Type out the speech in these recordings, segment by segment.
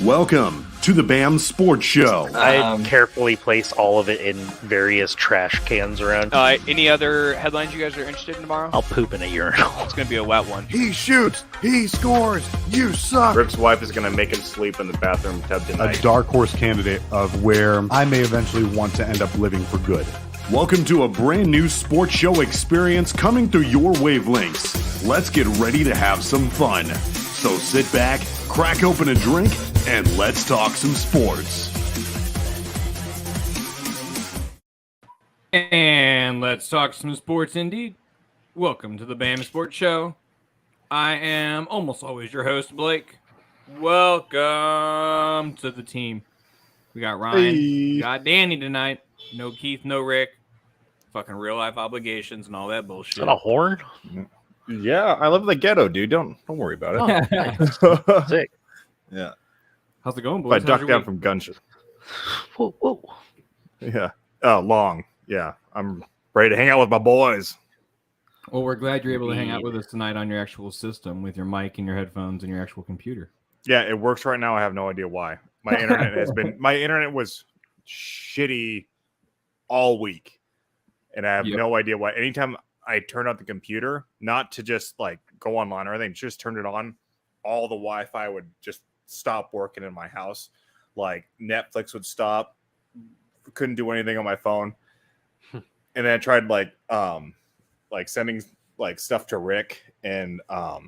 Welcome to the BAM Sports Show. I carefully place all of it in various trash cans around. Any other headlines you guys are interested in tomorrow? I'll poop in a urinal. It's going to be a wet one. He shoots, he scores, you suck. Rick's wife is going to make him sleep in the bathroom tub tonight. A dark horse candidate of where I may eventually want to end up living for good. Welcome to a brand new sports show experience coming through your wavelengths. Let's get ready to have some fun. So sit back, crack open a drink, and let's talk some sports. And let's talk some sports indeed. Welcome to the BAM Sports Show. I am almost always your host, Blake. Welcome to the team. We got Ryan, we got Danny tonight. No Keith, no Rick. Fucking real life obligations and all that bullshit. Is that a horn? Yeah, I live in the ghetto, dude. Don't worry about it. Oh, nice. Sick. Yeah. How's it going, If boys? I duck down from gunshot. Whoa. Yeah. Oh, long. Yeah. I'm ready to hang out with my boys. Well, we're glad you're able to hang out with us tonight on your actual system with your mic and your headphones and your actual computer. Yeah, it works right now. I have no idea why. My internet was shitty all week. And I have no idea why. Anytime I turn on the computer, not to just like go online or anything, just turn it on, all the Wi-Fi would just stop working in my house. Like Netflix would stop. Couldn't do anything on my phone. And then I tried like sending like stuff to Rick and I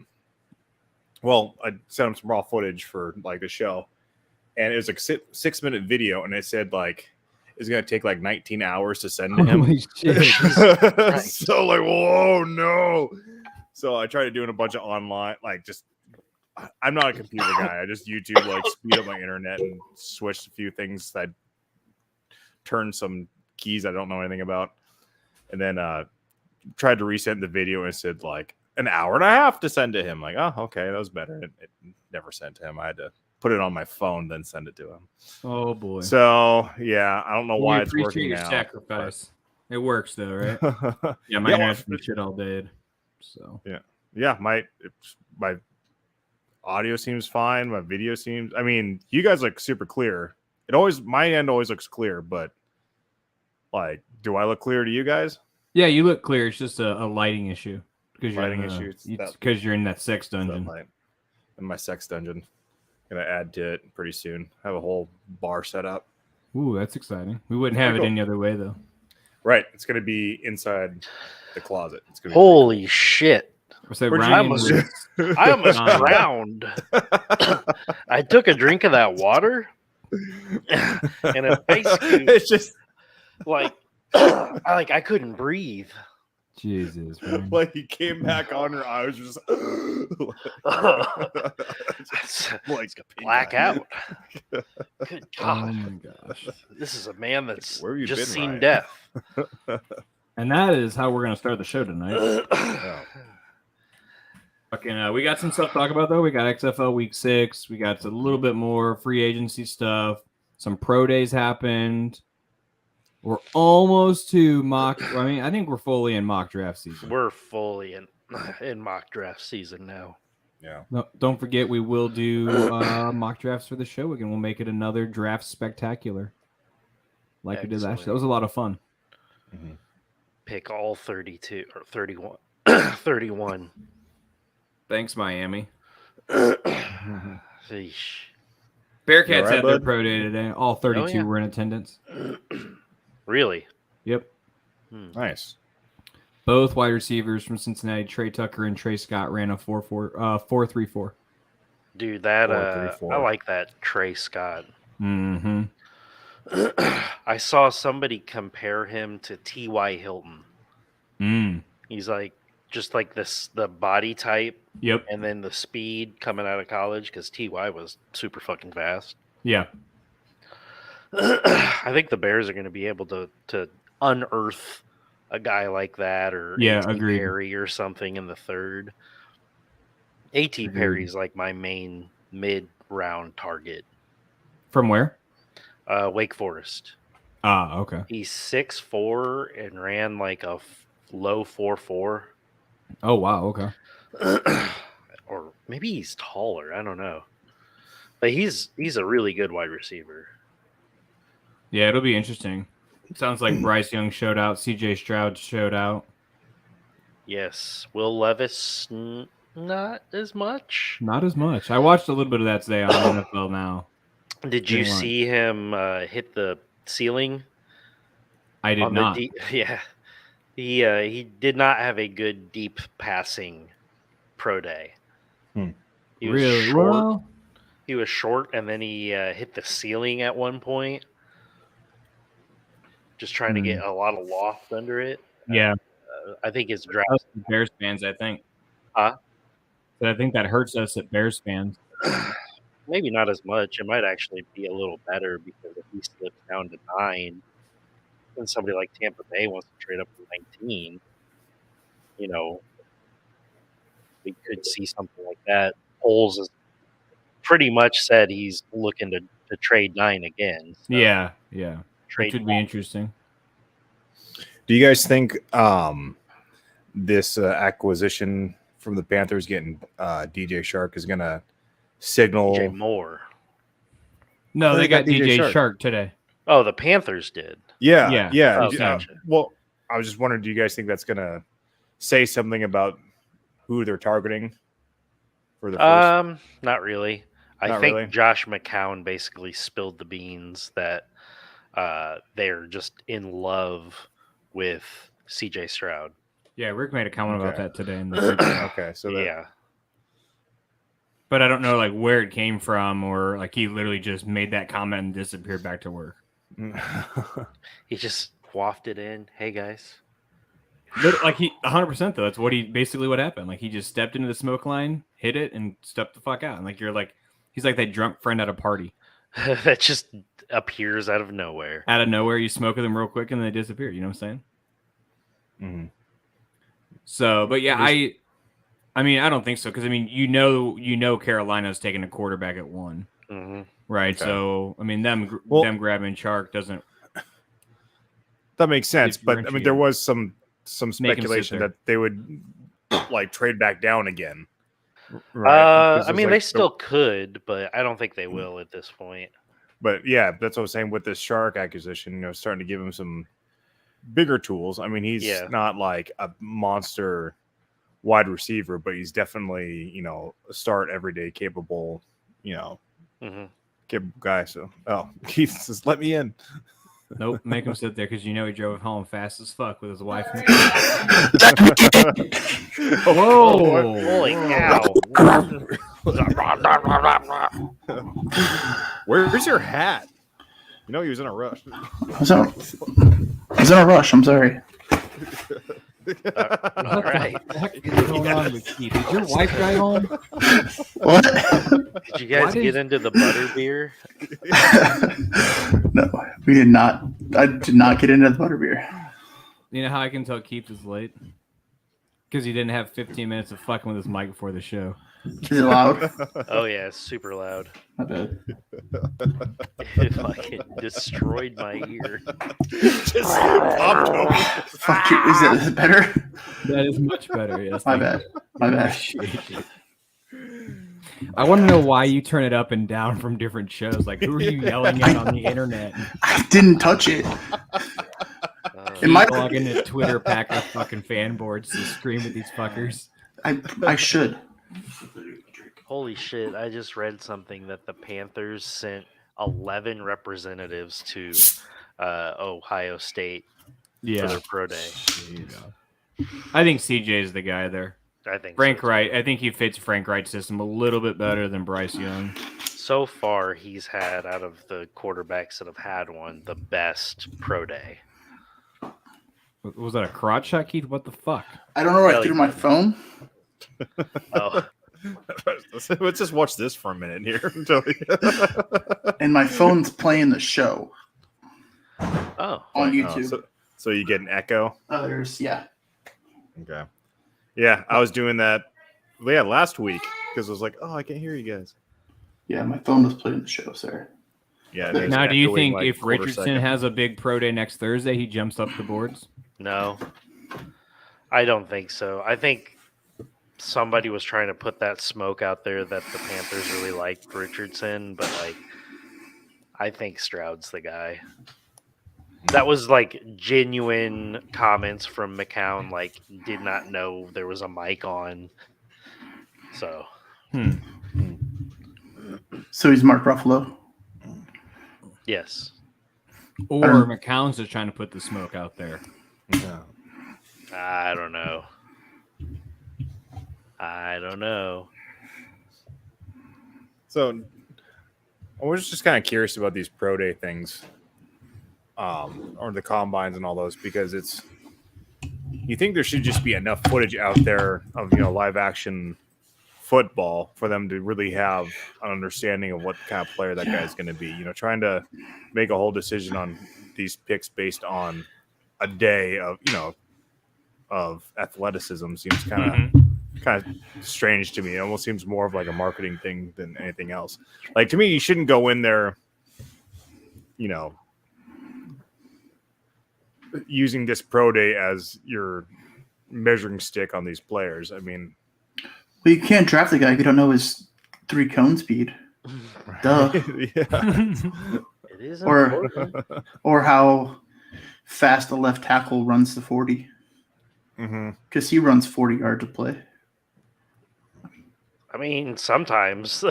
sent him some raw footage for like the show. And it was like a 6-minute video, and it said like it's gonna take like 19 hours to send to him. Holy shit. So like, whoa, no. So I tried doing a bunch of online, like just I'm not a computer guy. I just YouTube like speed up my internet and switched a few things. I turned some keys I don't know anything about, and then tried to resend the video, and it said like an hour and a half to send to him. Like, oh, okay, that was better. It never sent to him. I had to put it on my phone, then send it to him. Oh boy. So yeah, I don't know why it's appreciate working your now. sacrifice. It works though, right? Yeah, my internet's been shit all day. So yeah, my audio seems fine. My video seems. I mean, you guys look super clear. My end always looks clear, but like, do I look clear to you guys? yeah, you look clear. It's just a lighting issue because Lighting you're in that sex dungeon. In my sex dungeon. Gonna add to it pretty soon. Have a whole bar set up. Ooh, that's exciting. We wouldn't have it any other way though. Right, it's gonna be inside the closet. It's gonna be Holy shit. So Where'd you- Ryan I almost drowned. I took a drink of that water, and it basically it's just like I couldn't breathe. Jesus, man. like he came back on her eyes just like Blackout. Good Oh God. my gosh. This is a man that's Where have you just been, seen Ryan? death. And that is how we're gonna start the show tonight. yeah. Fucking, we got some stuff to talk about though. We got XFL Week 6. We got a little bit more free agency stuff. Some pro days happened. We're almost to mock. I mean, I think we're fully in mock draft season. We're fully in mock draft season now. Yeah. No, don't forget, we will do mock drafts for the show again. We'll make it another draft spectacular, like we did last year. That was a lot of fun. Mm-hmm. Pick all 32 or 31. 31. Thanks, Miami. Sheesh. Bearcats right, had their bud? pro day today. All 32 yeah. were in attendance. Really? Yep. Nice. Both wide receivers from Cincinnati, Trey Tucker and Trey Scott, ran a 4.34. Dude, that 4.34. I like that Trey Scott. Mm-hmm. I saw somebody compare him to T.Y. Hilton. Mm. He's like just like the body type Yep. and then the speed coming out of college because T.Y. was super fucking fast. Yeah. I think the Bears are going to be able to unearth a guy like that or A.T. agreed. Perry or something in the third. A.T. Agreed. Perry's like my main mid-round target. From where? Wake Forest. Ah, okay. He's 6'4" and ran like a low 4.4. Oh, wow. Okay. Or maybe he's taller. I don't know. But he's a really good wide receiver. Yeah, it'll be interesting. It sounds like Bryce Young showed out. CJ Stroud showed out. Yes, Will Levis not as much. Not as much. I watched a little bit of that today on NFL Now. Did you Didn't like- see him hit the ceiling? I did on not. Yeah, he did not have a good deep passing pro day. He was Really? short. Well, He was short, and then he hit the ceiling at one point, just trying to get a lot of loft under it. yeah. I think his draft. Us as Bears fans, I think. Huh? But I think that hurts us at Bears fans. Maybe not as much. It might actually be a little better because if he slips down to 9, and somebody like Tampa Bay wants to trade up to 19, we could see something like that. Poles has pretty much said he's looking to trade 9 again. So Yeah. trade Which would be interesting. Do you guys think this acquisition from the Panthers getting DJ Shark is going to signal? DJ Moore. No, they got DJ Shark. Shark today. Oh, the Panthers did. Yeah. Oh, gotcha. Well, I was just wondering, do you guys think that's going to say something about who they're targeting for the first? Not really. I Not think really? Josh McCown basically spilled the beans that they're just in love with CJ Stroud. Yeah, Rick made a comment about Okay. that today in the group chat. Okay, so that, Yeah. But I don't know like where it came from, or like he literally just made that comment and disappeared back to work. He just wafted in. Hey guys. Like he 100% though. That's what what happened. Like he just stepped into the smoke line, hit it, and stepped the fuck out. And like he's like that drunk friend at a party. That just appears out of nowhere. Out of nowhere, you smoke with them real quick and they disappear. You know what I'm saying? Mm-hmm. So, but yeah, I mean, I don't think so because I mean, you know, Carolina's taking a quarterback at 1, Mm-hmm. right? Okay. So, I mean, them grabbing Chark doesn't. That makes sense, but I mean, there Differentiate. was some Make him speculation sit there. that they would like trade back down again. Right? I mean, they still could, but I don't think they will at this point. But yeah, that's what I was saying with this Shark acquisition. Starting to give him some bigger tools. I mean, he's not like a monster wide receiver, but he's definitely a start everyday capable, Mm-hmm. capable guy. So, Keith says, "Let me in." Nope, make him sit there because he drove home fast as fuck with his wife. Whoa! Holy cow! Where's your hat? He was in a rush. I was in a rush. I'm sorry. All right. What is going on with Keith? Did your wife drive home? What? Did you guys get into the butter beer? No, we did not. I did not get into the butterbeer. You know how I can tell Keith is late? Because he didn't have 15 minutes of fucking with his mic before the show. Is it loud? Oh yeah, it's super loud. My bad. It fucking destroyed my ear. Just popped over. Fuck you. Is it better? That is much better. Yes. My thank bad. My bad. you. I want to know why you turn it up and down from different shows. Like, who are you yelling at on the internet? I didn't touch it. It might. Log into Twitter Packer fucking fan boards to scream at these fuckers. I should. Holy shit! I just read something that the Panthers sent 11 representatives to Ohio State for their pro day. I think CJ is the guy there. I think Frank so, too. Wright. I think he fits Frank Wright's system a little bit better than Bryce Young. So far, he's had out of the quarterbacks that have had one the best pro day. Was that a crotch shot, Keith? What the fuck? I don't know where I threw my phone. Oh, Let's just watch this for a minute here. And my phone's playing the show oh, on YouTube. So you get an echo. Yeah. Okay. Yeah, I was doing that. Yeah, last week because I was like, I can't hear you guys. Yeah, my phone was playing the show, sir. Yeah. Now, do you think if Richardson has a big pro day next Thursday, he jumps up the boards? no, I don't think so. I think somebody was trying to put that smoke out there that the Panthers really liked Richardson, but like, I think Stroud's the guy. That was like genuine comments from McCown, like did not know there was a mic on. So, So he's Mark Ruffalo. yes. Or McCown's just trying to put the smoke out there. Yeah. I don't know. So I was just kind of curious about these pro day things, or the combines and all those, because you think there should just be enough footage out there of live action football for them to really have an understanding of what kind of player that guy's going to be. Trying to make a whole decision on these picks based on a day of athleticism seems kind of strange to me. It almost seems more of like a marketing thing than anything else. Like, to me, you shouldn't go in there, using this pro day as your measuring stick on these players. I mean, Well, you can't draft a guy if you don't know his 3-cone speed. Duh. It is Or- important. Or how fast a left tackle runs the 40. Mm-hmm. Because he runs 40 yards of play. I mean, sometimes,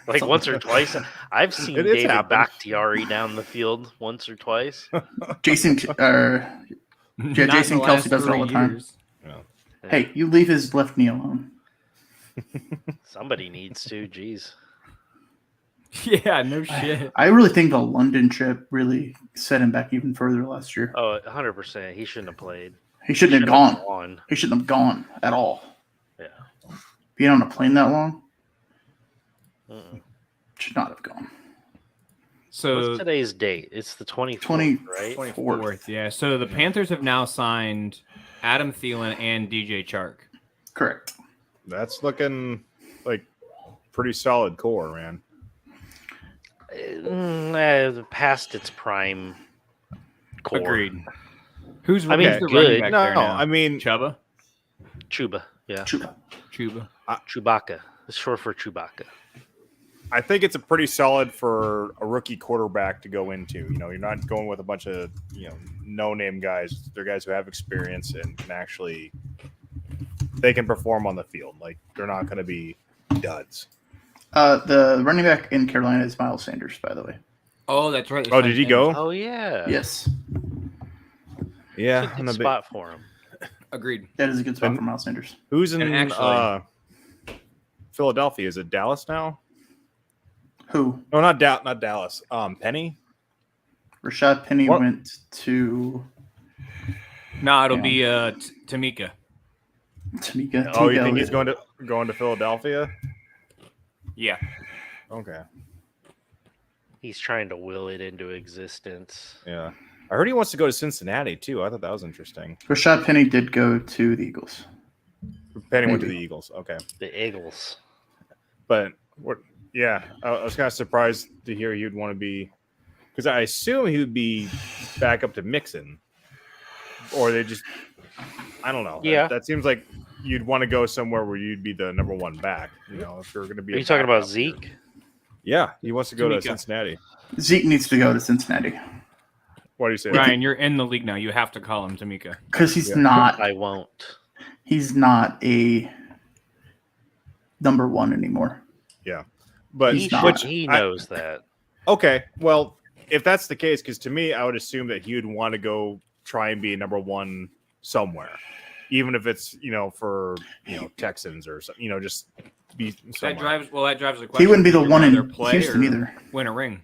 like once or twice. I've seen It is David happened. Bakhtiari down the field once or twice. Jason Kelsey does it all the time. Hey, you leave his left knee alone. Somebody needs to. Jeez. Yeah, no shit. I really think the London trip really set him back even further last year. Oh, 100%. He shouldn't have played. He shouldn't have Shouldn't gone. He shouldn't have gone at all. Yeah. Being on a plane that long Mm-mm. should not have gone. So What's today's date? It's the 24th, 20 right? 24th, yeah. So the Panthers have now signed Adam Thielen and DJ Chark. Correct. That's looking like pretty solid core, man. Past its prime core. Agreed. Who's I mean, the good. running back No, there now? I mean, Chuba? Chuba. Yeah. Chuba. Chewbacca. It's short for Chewbacca. I think it's a pretty solid for a rookie quarterback to go into. You're not going with a bunch of no-name guys. They're guys who have experience and can actually they can perform on the field. Like, they're not going to be duds. The running back in Carolina is Miles Sanders, by the way. Oh, that's right. Oh, did he go? Oh, yeah. Yes. Yeah, It's a good spot for him. Agreed. That is a good spot And- for Miles Sanders. Who's in And actually- Philadelphia? Is it Dallas now? Who? No, not Dallas. Penny. Rashad Penny What? went to No, it'll Yeah. be Tamika. Tamika. Oh, you Tamika think he's Elliott. going to Philadelphia? Yeah. Okay. He's trying to will it into existence. Yeah. I heard he wants to go to Cincinnati too. I thought that was interesting. Rashad Penny did go to the Eagles. Penny went to Maybe. the Eagles. Okay. The Eagles. But what? Yeah, I was kind of surprised to hear he'd want to be, because I assume he would be back up to Mixon, or they just, I don't know. Yeah. That seems like you'd want to go somewhere where you'd be the number one back. If you're going to be. Are a you talking about backup. Zeke? Yeah, he wants to go to Tamika. Cincinnati. Zeke needs to go to Cincinnati What do you say? Ryan, you're in the league now. You have to call him Tamika. because he's Yeah. not. I won't. He's not a number one anymore. But He's He, not. should, he knows that. Okay, well, if that's the case, because to me, I would assume that he would want to go try and be a number one somewhere, even if it's for Texans or something. Just be somewhere. That drives the question. He wouldn't be the Would you one in rather play Houston or either. Win a ring,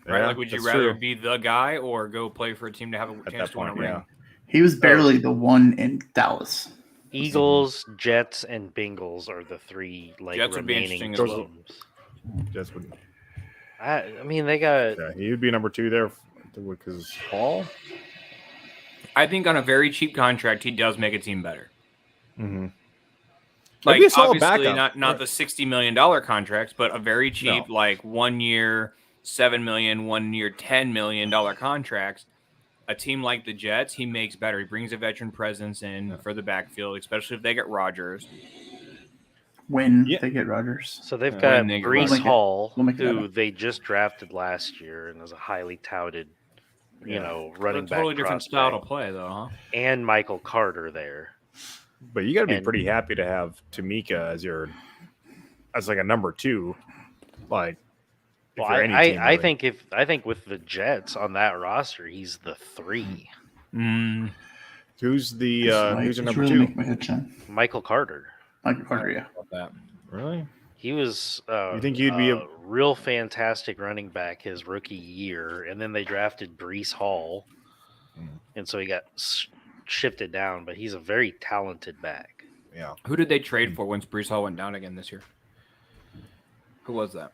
right? Yeah, Like, would you that's rather true. be the guy or go play for a team to have a At chance that to win a point? ring? Yeah. He was barely the one in Dallas. Eagles, Jets, and Bengals are the three Jets would be remaining interesting as well. teams. That's what. I mean, they got Yeah, he would be number two there because Hall. I think on a very cheap contract, he does make a team better. Mm-hmm. Like, be a solid obviously backup. not the $60 million contracts, but a very cheap, like 1 year, $7 million, 1 year, $10 million contracts. a team like the Jets, he makes better. He brings a veteran presence in for the backfield, especially if they get Rodgers. When Yeah. they get Rodgers. So they've Yeah. got When they get Brees Rodgers. Hall, We'll make it who happen. they just drafted last year and is a highly touted, running a back totally different prospect, style to play, though, huh? and Michael Carter there. But you got to be And- pretty happy to have Tamika as like a number 2. Like, if Well, you're any team, I really. think with the Jets on that roster, he's the 3. Who's the who's your It's number really 2? making my head shine. Michael Carter. Michael Carter, yeah. That. Really? He was You think you'd be a- real fantastic running back his rookie year, and then they drafted Brees Hall, and so he got shifted down. But he's a very talented back. Yeah. Who did they trade for once Brees Hall went down again this year? Who was that?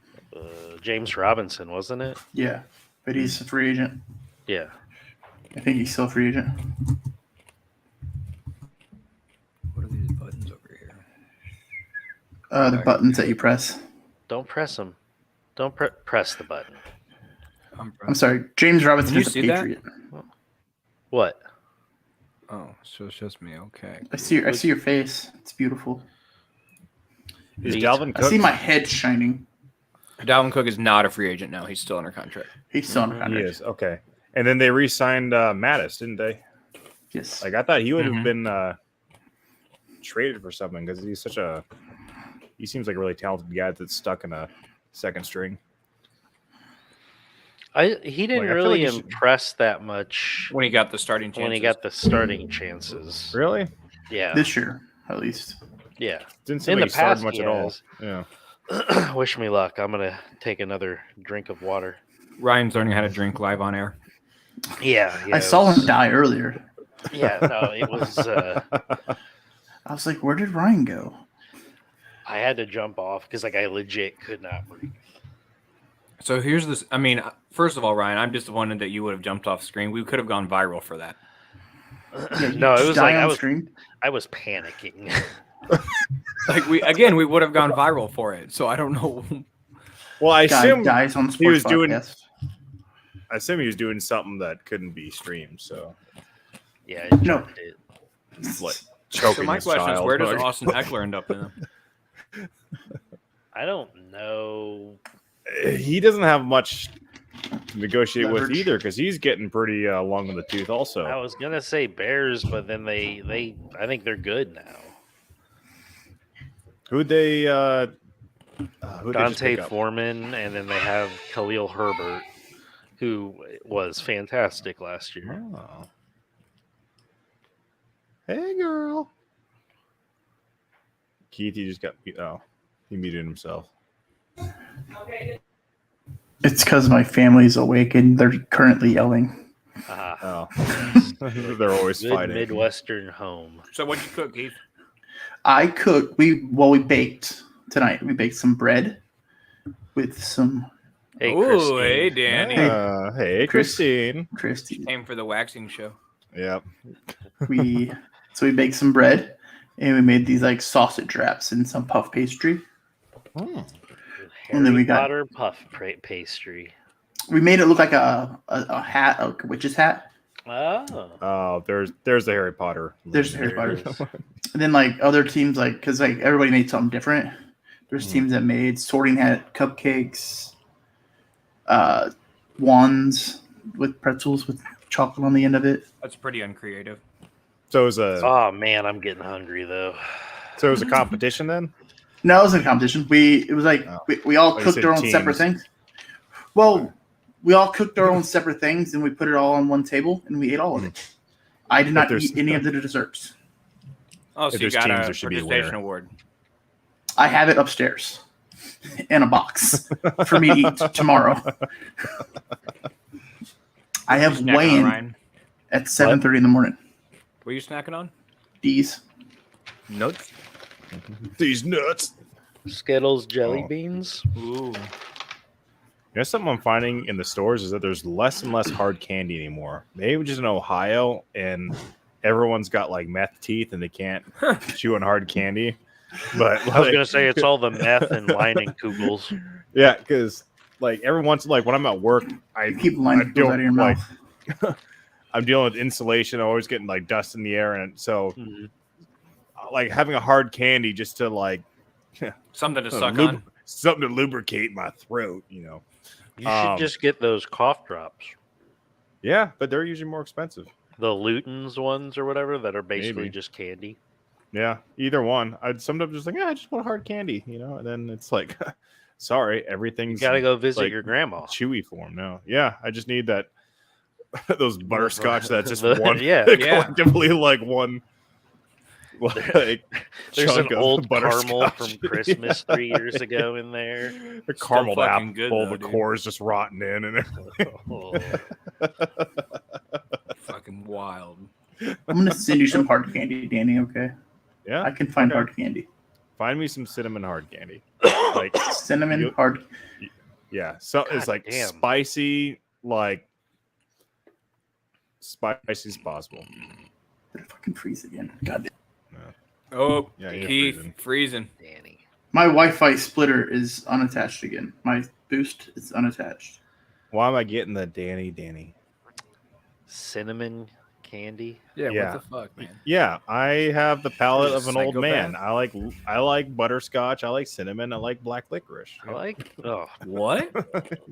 James Robinson, wasn't it? Yeah. But he's a free agent. Yeah. I think he's still a free agent. What are these buttons over here? The buttons that you press. Don't press them. Don't press the button. I'm sorry. James Robinson Can you is a see that? Patriot. What? Oh, so it's just me. Okay. I see your face. It's beautiful. Is Neat. Dalvin I Cook? see my head shining. Dalvin Cook is not a free agent now. He's still under contract. He's still on He contract. is. Okay. And then they re-signed Mattis, didn't they? Yes. Like, I thought he would have Mhm. been traded for something because he seems like a really talented guy that's stuck in a second string. He didn't Like, I feel really like he should- impress that much When he got the starting chances. when he got the starting chances. Really? Yeah. This year, at least. Yeah. Didn't seem In like the he started past, much he at all. has. Yeah. Wish me luck. I'm gonna take another drink of water. Ryan's learning how to drink live on air. Yeah. I saw him die earlier. Yeah. No, it was. I was like, where did Ryan go? I had to jump off because I legit could not breathe. So here's this. I mean, first of all, Ryan, I'm disappointed that you would have jumped off screen. We could have gone viral for that. No, it Just was die like on I was screen? panicking. Like we would have gone viral for it. So I don't know. Well, I Guy assume dies on he sports was doing. podcast. I assume he was doing something that couldn't be streamed. So Yeah. I No. jumped it. like choking So my his question is, child. where does Like, Austin Eckler end up in? I don't know. he doesn't have much to negotiate with Leverage. either because he's getting pretty long in the tooth. Also, I was gonna say Bears, but then they I think they're good now. who'd they just Dante pick up? Foreman, and then they have Khalil Herbert, who was fantastic last year. Oh. Hey, girl. Keith, he just got. Oh, he muted himself. It's because my family's awake and they're currently yelling. Ah, Oh, they're always good fighting. Midwestern home. So what'd you cook, Keith? I cooked. We baked tonight. We baked some bread with some Hey, Ooh, Christine. hey, Danny. Hey, Chris. Christine. Christy. Came for the waxing show. Yep. We baked some bread and we made these like sausage wraps and some puff pastry. Harry And then we got- Potter puff pastry. We made it look like a hat, like a witch's hat. Oh, Oh, there's the Harry Potter. There's Harry There it Potter. And then like other teams, like because like everybody made something different. There's teams that made sorting hat cupcakes, wands with pretzels with chocolate on the end of it. That's pretty uncreative. So it was a oh man, I'm getting hungry though. competition then. No, it was a competition. It was like Oh. we all Oh, you cooked said our own separate teams. things. Well, we all cooked our own separate things and we put it all on one table and we ate all of it. I did not there's- eat any of the desserts. Oh, so If you there's got teams, a there should be a participation winner. award. I have it upstairs in a box for me to eat tomorrow. I have What you snacking on, weigh-in Ryan? at 7:30 in the morning. What are you snacking on? D's. Nuts. These nuts. Skittles, jelly Oh. beans. Ooh. You know, something I'm finding in the stores is that there's less and less hard candy anymore. Maybe just in Ohio, and everyone's got like meth teeth and they can't chew on hard candy. But I was like, gonna say it's all the meth and lining kugels. yeah, because like every once, like when I'm at work, I You keep the line I that goes out of your don't, like, mouth. I'm dealing with insulation. I'm always getting like dust in the air, and so Mhm. like having a hard candy just to like Something to suck on. something to lubricate my throat. You should just get those cough drops. Yeah, but they're usually more expensive. The Luton's ones or whatever that are basically Maybe. just candy. Yeah, either one. I'd sometimes just like, I just want hard candy, and then it's like, sorry, You everything's gotta go visit like, your grandma. chewy form now. Yeah, I just need that those butterscotch that's just The- one yeah. collectively like one like There's chunk an of old caramel butterscotch. from Christmas 3 years ago in there. The caramel fucking apple, good, all though, the dude. core is just rotten in, and Oh. Fucking wild. I'm gonna send you some hard candy, Danny. Okay, yeah, I can find Okay. hard candy. find me some cinnamon hard candy. Like, Cinnamon You- hard. yeah, so it's God like damn. spicy, like spicy as possible. Did it fucking freeze again? God damn. Oh, Yeah, you're Keith, freezing. Danny. My Wi-Fi splitter is unattached again. My boost is unattached. Why am I getting the Danny? Cinnamon candy. Yeah, Yeah. what the fuck, man? Yeah, I have the palate You're a of an old man. psychopath. I like butterscotch. I like cinnamon. I like black licorice. I like. Oh, What?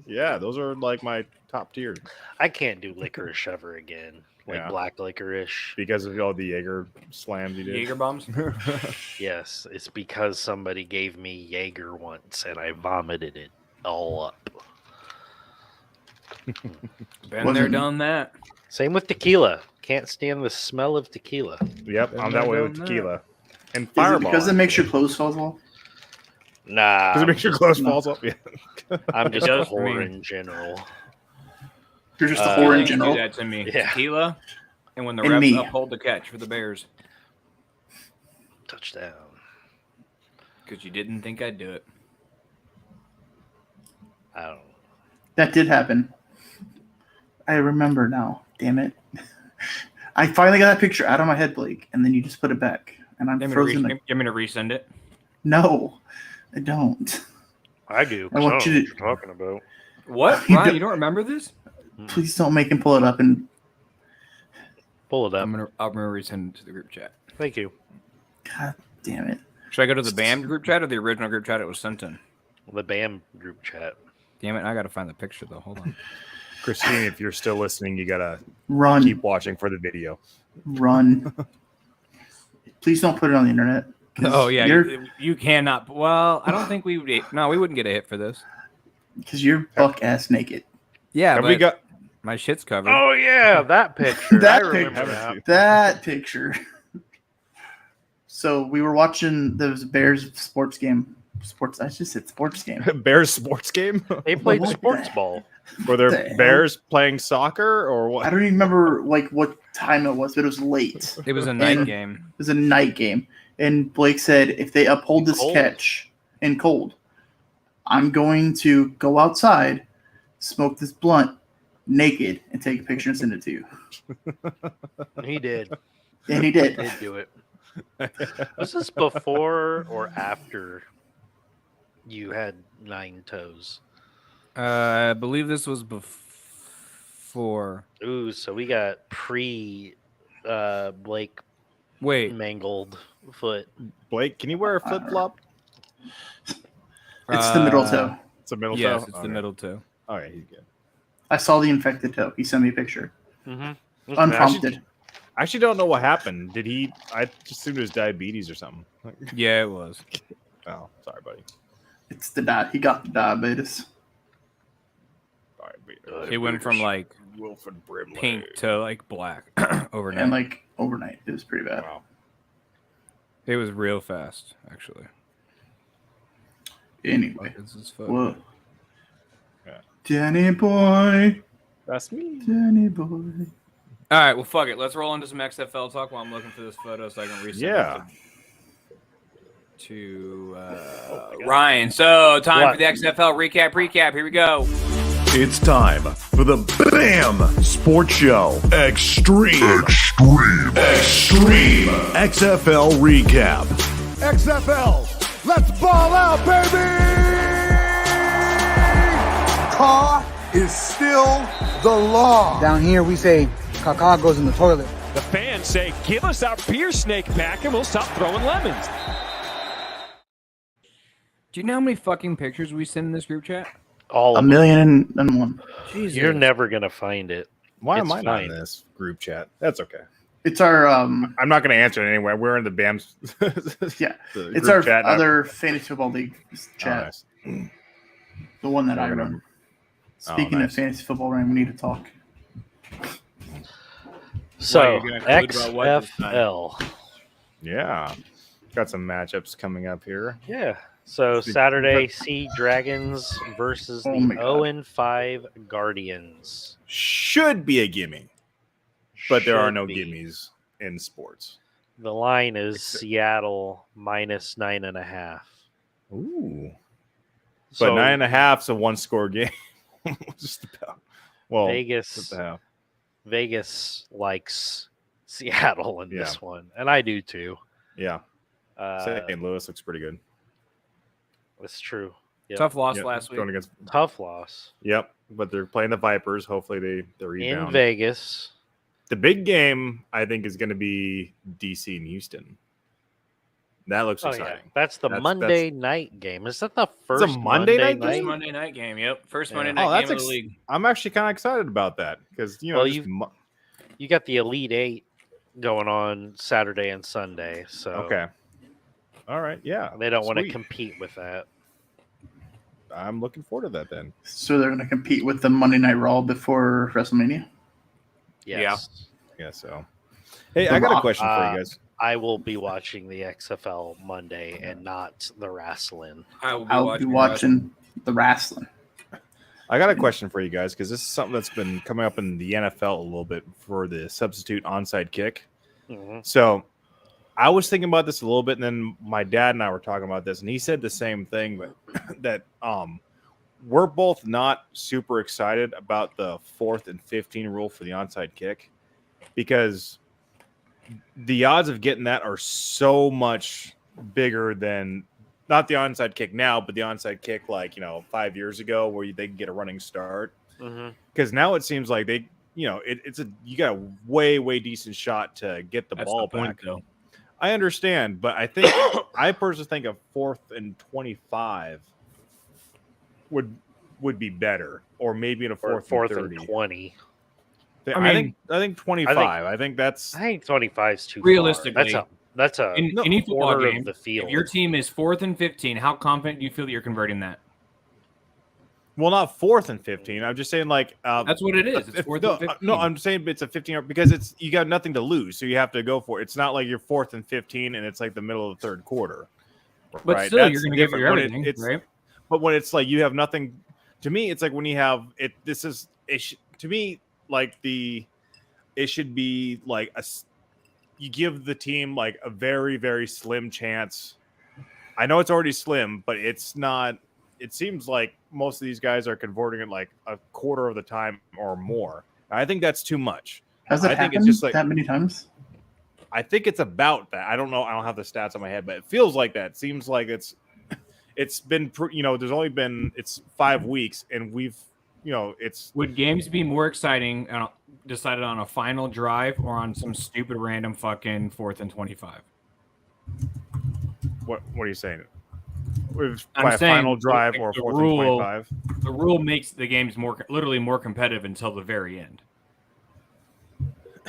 Yeah, those are like my top tiers I can't do licorice ever again. Like Yeah. black licorice. because of all the Jaeger slams you did. Jaeger bombs? Yes, it's because somebody gave me Jaeger once and I vomited it all up. Been there, done that. Same with tequila. Can't stand the smell of tequila. Yep, I'm that way with Done that. tequila and Is it Fireball. because it makes your clothes fall off? Nah, Does it make your clothes No. falls off? Yeah. I'm just does a for me. whore in general. You're just a Uh, whore in Feelings do general. that to me. Yeah. Tequila, and when the And refs me. uphold the catch for the Bears, Touchdown. because you didn't think I'd do it. I don't know. That did happen. I remember now. Damn it. I finally got that picture out of my head, Blake, and then you just put it back. And I'm You frozen. want me to resend it? No, I don't. I do. I want don't you know to- what you're talking about. What? You Ryan, don't- you don't remember this? Please don't make him pull it up. And Pull it up. I'm gonna resend it to the group chat. Thank you. God damn it. Should I go to the BAM group chat or the original group chat it was sent in? The BAM group chat. Damn it, I gotta find the picture though. Hold on. Christine, if you're still listening, you gotta Run. keep watching for the video. Run. Please don't put it on the internet. 'cause Oh yeah, You're, you cannot. Well, I don't think we would. No, we wouldn't get a hit for this. because you're buck ass naked. Yeah, Have but we got? my shit's covered. Oh yeah, that picture. That I remember picture. that. That picture. So we were watching the Bears sports game. I just said sports game. Bears sports game They played What sports the- ball. were the there hell? Bears playing soccer or I what? don't even remember like what time it was, but it was late. It was a night And- game. It was a night game. And Blake said, if they uphold this Cold. catch in cold, I'm going to go outside, smoke this blunt naked, and take a picture and send it to you. He did. And he did. Did do it. Was this before or after you had 9 toes? I believe this was before. Ooh, so we got Blake Wait, mangled foot. Blake, can you wear a flip flop? It's the middle toe. It's a middle yes, toe. it's the middle toe. All right, he's good. I saw the infected toe. He sent me a picture. Mm-hmm. Unprompted. I actually don't know what happened. Did he? I just assumed it was diabetes or something. Yeah, it was. Oh, sorry, buddy. It's the he got the diabetes. Diabetes. It went from like Wilford Brimley. pink to like black overnight. And like overnight. It was pretty bad. Wow. It was real fast, actually. Anyway. This is foot. Whoa. Yeah. Danny boy. That's me. Danny boy. All right, well, fuck it. Let's roll into some XFL talk while I'm looking for this photo so I can resend Yeah. it to Ryan. So, time What? for the XFL recap. Here we go. It's time for the BAM Sports Show Extreme XFL Recap. XFL, let's ball out, baby! Car is still the law. Down here we say caca goes in the toilet. The fans say, give us our beer snake pack and we'll stop throwing lemons. Do you know how many fucking pictures we send in this group chat? All A of them. million and one. Jesus. You're never gonna find it. Why It's am I not in fine. this group chat? That's okay. It's our I'm not going to answer it anyway. We're in the BAMS. yeah. the It's group our chat. other fantasy football league chat. Oh, nice. The one that I Not gonna- run. Speaking nice. of fantasy football, Ryan, we need to talk. So you're gonna have to look about what this time? XFL. Yeah. Got some matchups coming up here. Yeah. So Saturday, Sea Dragons versus Oh my the God. 0-5 Guardians. Should be a gimme, but there are Should no be. gimmies in sports. The line is Seattle minus 9.5. Ooh. But So 9.5's a one-score game. Just about. Well, Vegas, just about. Vegas likes Seattle in Yeah. this one, and I do too. Yeah. Uh, St. Louis looks pretty good. it's true. Yep. Tough loss Yep, last week. going against. Tough loss Yep, but they're playing the Vipers. Hopefully they rebound. in Vegas. The big game, I think, is going to be DC and Houston. That looks Oh yeah, exciting. that's the That's- Monday night game. Is that the first Monday night First game? Monday night game. Yep. First Yeah. Monday Oh, night that's game of the league. I'm actually kind of excited about that because Well, just You got the Elite Eight going on Saturday and Sunday, so okay. All right, yeah. they don't want to Sweet. compete with that. I'm looking forward to that then. So they're going to compete with the Monday Night Raw before WrestleMania. Yes. Yeah. So, hey, The I got a Rock, question for you guys. I will be watching the XFL Monday and not the wrestling. I'll be watching the wrestling. I got a question for you guys because this is something that's been coming up in the NFL a little bit for the substitute onside kick. Mhm. So I was thinking about this a little bit, and then my dad and I were talking about this, and he said the same thing, but that we're both not super excited about the 4th and 15 rule for the onside kick because the odds of getting that are so much bigger than not the onside kick now, but the onside kick 5 years ago where they can get a running start. Mhm. Because now it seems like they, you got a way decent shot to get the That's ball the point, back. though. I understand, but I think I personally think a 4th and 25 would be better, or maybe in a Or 4th and and 30. 20. I think 25. I think that's I think 25 is too Realistically, far. That's a In any football quarter game, of the field. if your team is 4th and 15, how confident do you feel that you're converting that? well, not 4th and 15. I'm just saying That's what it is. It's 4th and 15. no, I'm saying it's a 15 because you got nothing to lose, so you have to go for it. It's not like you're 4th and 15 and it's like the middle of the third quarter. but right? still, That's you're going to give different. your When everything, it's, right? But when it's like you have nothing, to me, it's like when you have it. To me, it should be like you give the team like a very, very slim chance. I know it's already slim, but it's not. It seems like most of these guys are converting it like a quarter of the time or more. I think that's too much. Has it I think happened it's just like that many times? I think it's about that. I don't know. I don't have the stats on my head, but it feels like that. It seems like it's been there's only been 5 weeks, and we've it's Would games be more exciting decided on a final drive or on some stupid random fucking 4th and 25? what are you saying? By I'm a saying final drive or a the 4th and rule- 25? The rule makes the games literally more competitive until the very end.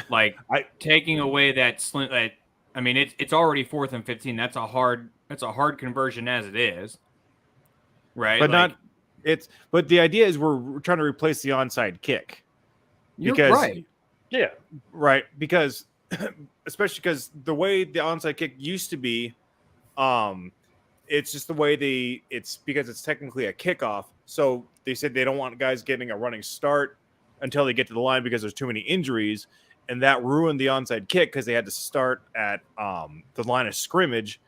Like taking away that slim. I mean, it's already 4th and 15. That's a hard conversion as it is, right? But But the idea is we're trying to replace the onside kick. You're Because- right. Yeah. Right, because especially because the way the onside kick used to be, it's just the way it's because it's technically a kickoff. So they said they don't want guys getting a running start until they get to the line because there's too many injuries, and that ruined the onside kick because they had to start at the line of scrimmage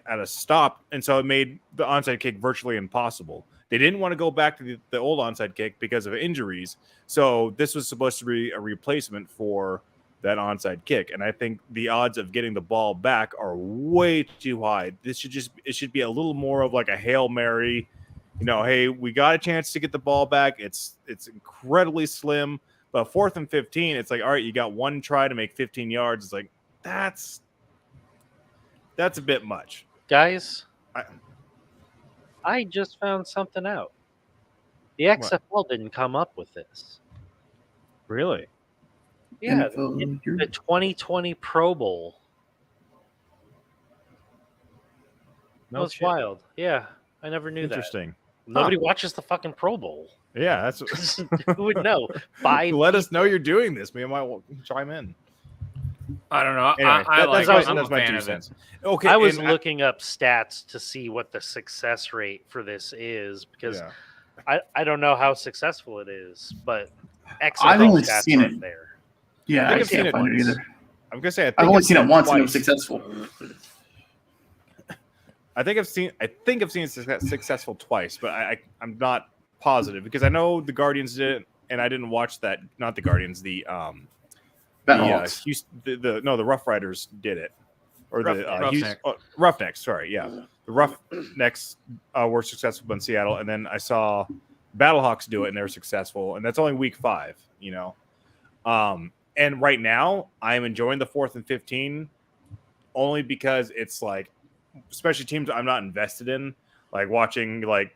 at a stop, and so it made the onside kick virtually impossible. They didn't want to go back to the old onside kick because of injuries. So this was supposed to be a replacement for that onside kick. And I think the odds of getting the ball back are way too high. It should be a little more of like a Hail Mary, hey, we got a chance to get the ball back. It's incredibly slim, But 4th and 15, it's like, all right, you got one try to make 15 yards. It's like, that's a bit much. Guys, I just found something out. The XFL didn't come up with this. Really? Yeah, NFL, the 2020 Pro Bowl. That was wild. Yeah, I never knew that. Interesting. Nobody watches the fucking Pro Bowl. Yeah, that's Who would know? Let us know you're doing this. Me and my chime in. I don't know. Anyway, I'm my a fan 2 of cents. it. Okay, I was looking up stats to see what the success rate for this is because I don't know how successful it is, but I've XFL only stats seen aren't it. there. Yeah, I I've seen can't it find it once. either. I'm gonna say I've only seen it once and it twice. was successful. I think I've seen it successful twice, but I'm not positive because I know the Guardians did it, and I didn't watch that. Not the Guardians, the Battlehawks. the Rough Riders did it, or Roughnecks. Roughnecks. Sorry, yeah, the Roughnecks were successful in Seattle, and then I saw Battlehawks do it, and they were successful, and that's only week 5, you know. And right now, I am enjoying the 4th and 15 only because it's like, especially teams I'm not invested in, like watching like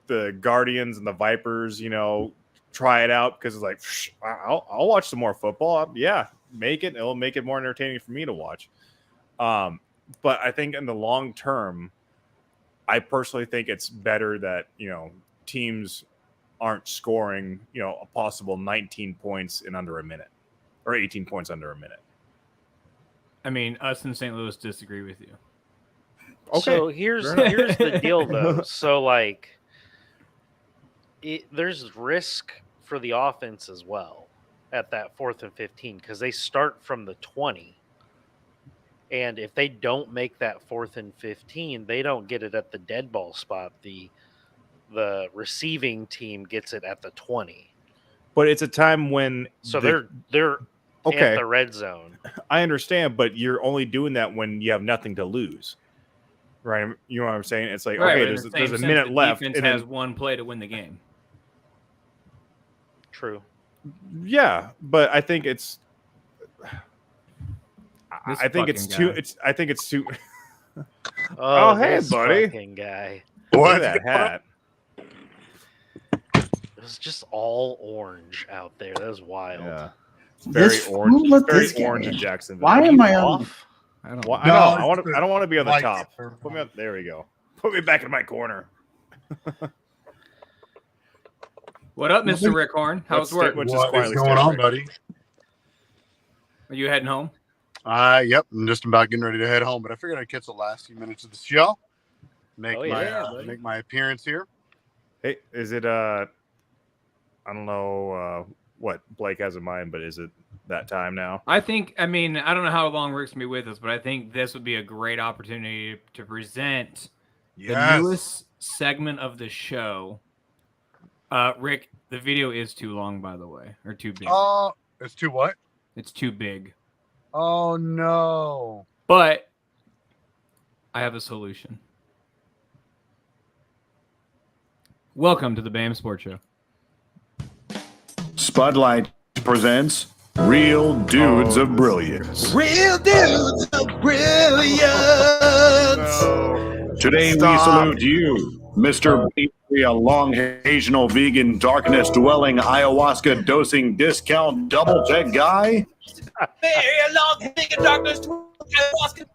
the Guardians and the Vipers, you know, try it out because it's like, I'll watch some more football. Yeah, it'll make it more entertaining for me to watch. But I think in the long term, I personally think it's better that, you know, teams aren't scoring, you know, a possible 19 points in under a minute or 18 points under a minute. I mean, us in St. Louis disagree with you. Okay. So here's the deal, though. So like, there's risk for the offense as well at that 4th and 15 because they start from the 20, and if they don't make that 4th and 15, they don't get it at the dead ball spot. The receiving team gets it at the 20. But it's a time when they're okay. at the red zone. I understand, but you're only doing that when you have nothing to lose. Right, you know what I'm saying? It's like, Right, okay, there's a minute left. Defense and has then, one play to win the game. True. Yeah, but I think it's. This I think it's fucking too. guy. I think it's too. Oh, hey, this buddy. fucking guy. Look at that hat. It was just all orange out there. That was wild. Yeah, This very orange. fool let Very this guy orange in in. Jacksonville. Why am I on? Off? I don't. Well, No, I know. it's I don't want to be on the like- top. Put me up. There we go. Put me back in my corner. What up, Mr. Rick Horn? How's work? Which is What is quietly going on, staring. buddy? Are you heading home? Yep. I'm just about getting ready to head home, but I figured I'd catch the last few minutes of the show. Make my appearance here. Hey, is it I don't know what Blake has in mind, but is it that time now? I think, I mean, I don't know how long Rick's going to be with us, but I think this would be a great opportunity to present the newest segment of the show. Rick, the video is too long, by the way, or too big. Oh, it's too what? It's too big. Oh, no. But I have a solution. Welcome to the BAM Sports Show. Spotlight presents Real Dudes of Brilliance. Real dudes of brilliance. Today we salute you, Mr. B, a long occasional vegan, darkness dwelling, ayahuasca dosing, discount double check guy. Very long, thinking darkness.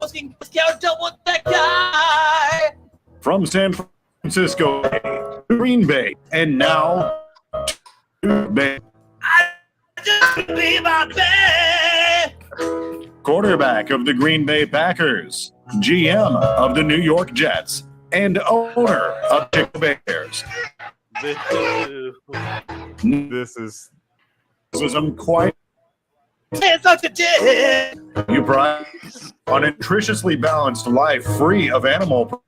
Wasking, double that guy. From San Francisco, Green Bay, and now Bay. Just be my bed. Quarterback of the Green Bay Packers, GM of the New York Jets, and owner of Chicago Bears. This is Quite It's such a dick. you pride on a nutritiously balanced life free of animal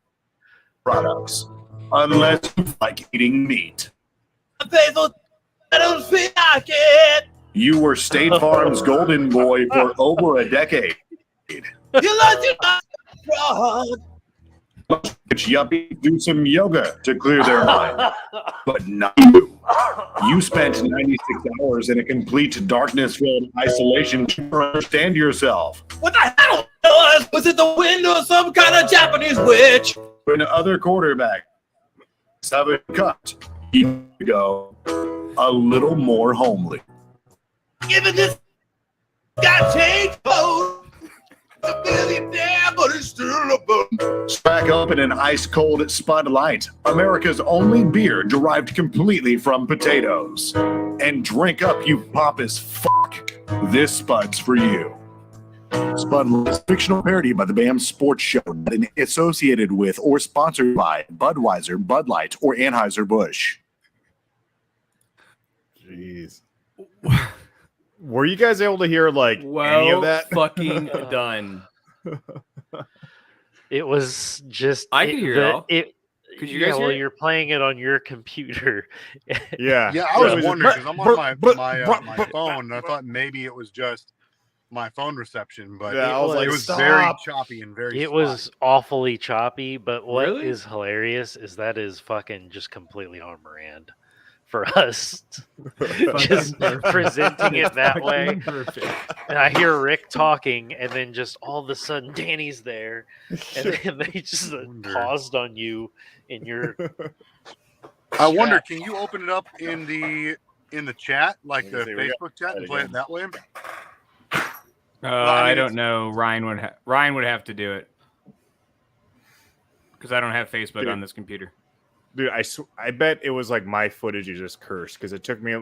products, unless you like eating meat. Faithful, I don't feel like it. You were State Farm's golden boy for over a decade. You love to wrong. Yuppies do some yoga to clear their mind, but not you. You spent 96 hours in a complete darkness-filled isolation to understand yourself. What the hell was it? The window of some kind of Japanese witch? When other quarterbacks have it cut, you go a little more homely. Given this got changed clothes, a billionaire, but it's still a book. Crack open an ice-cold Spud Light, America's only beer derived completely from potatoes. And drink up, you pompous fuck. This Spud's for you. Spud Light is a fictional parody by the BAM Sports Show, not associated with or sponsored by Budweiser, Bud Light, or Anheuser-Busch. Jeez. Were you guys able to hear any of that? Fucking done. It was just. I could hear it all. Could you guys hear it? You're playing it on your computer. Yeah. Yeah, I was wondering because I'm on my phone. And I thought maybe it was just my phone reception, but yeah, it was very choppy and very. It spotty. was awfully choppy, but what Really? is hilarious is that is fucking just completely on brand for us. Just presenting it that way. Perfect. And I hear Rick talking, and then just all of a sudden Danny's there, and then they just paused on you in your. I wonder, can you open it up in the chat, like the Facebook chat, and play it that way? I don't know. Ryan would have to do it because I don't have Facebook on this computer. Dude, I bet it was like my footage is just cursed because it took me.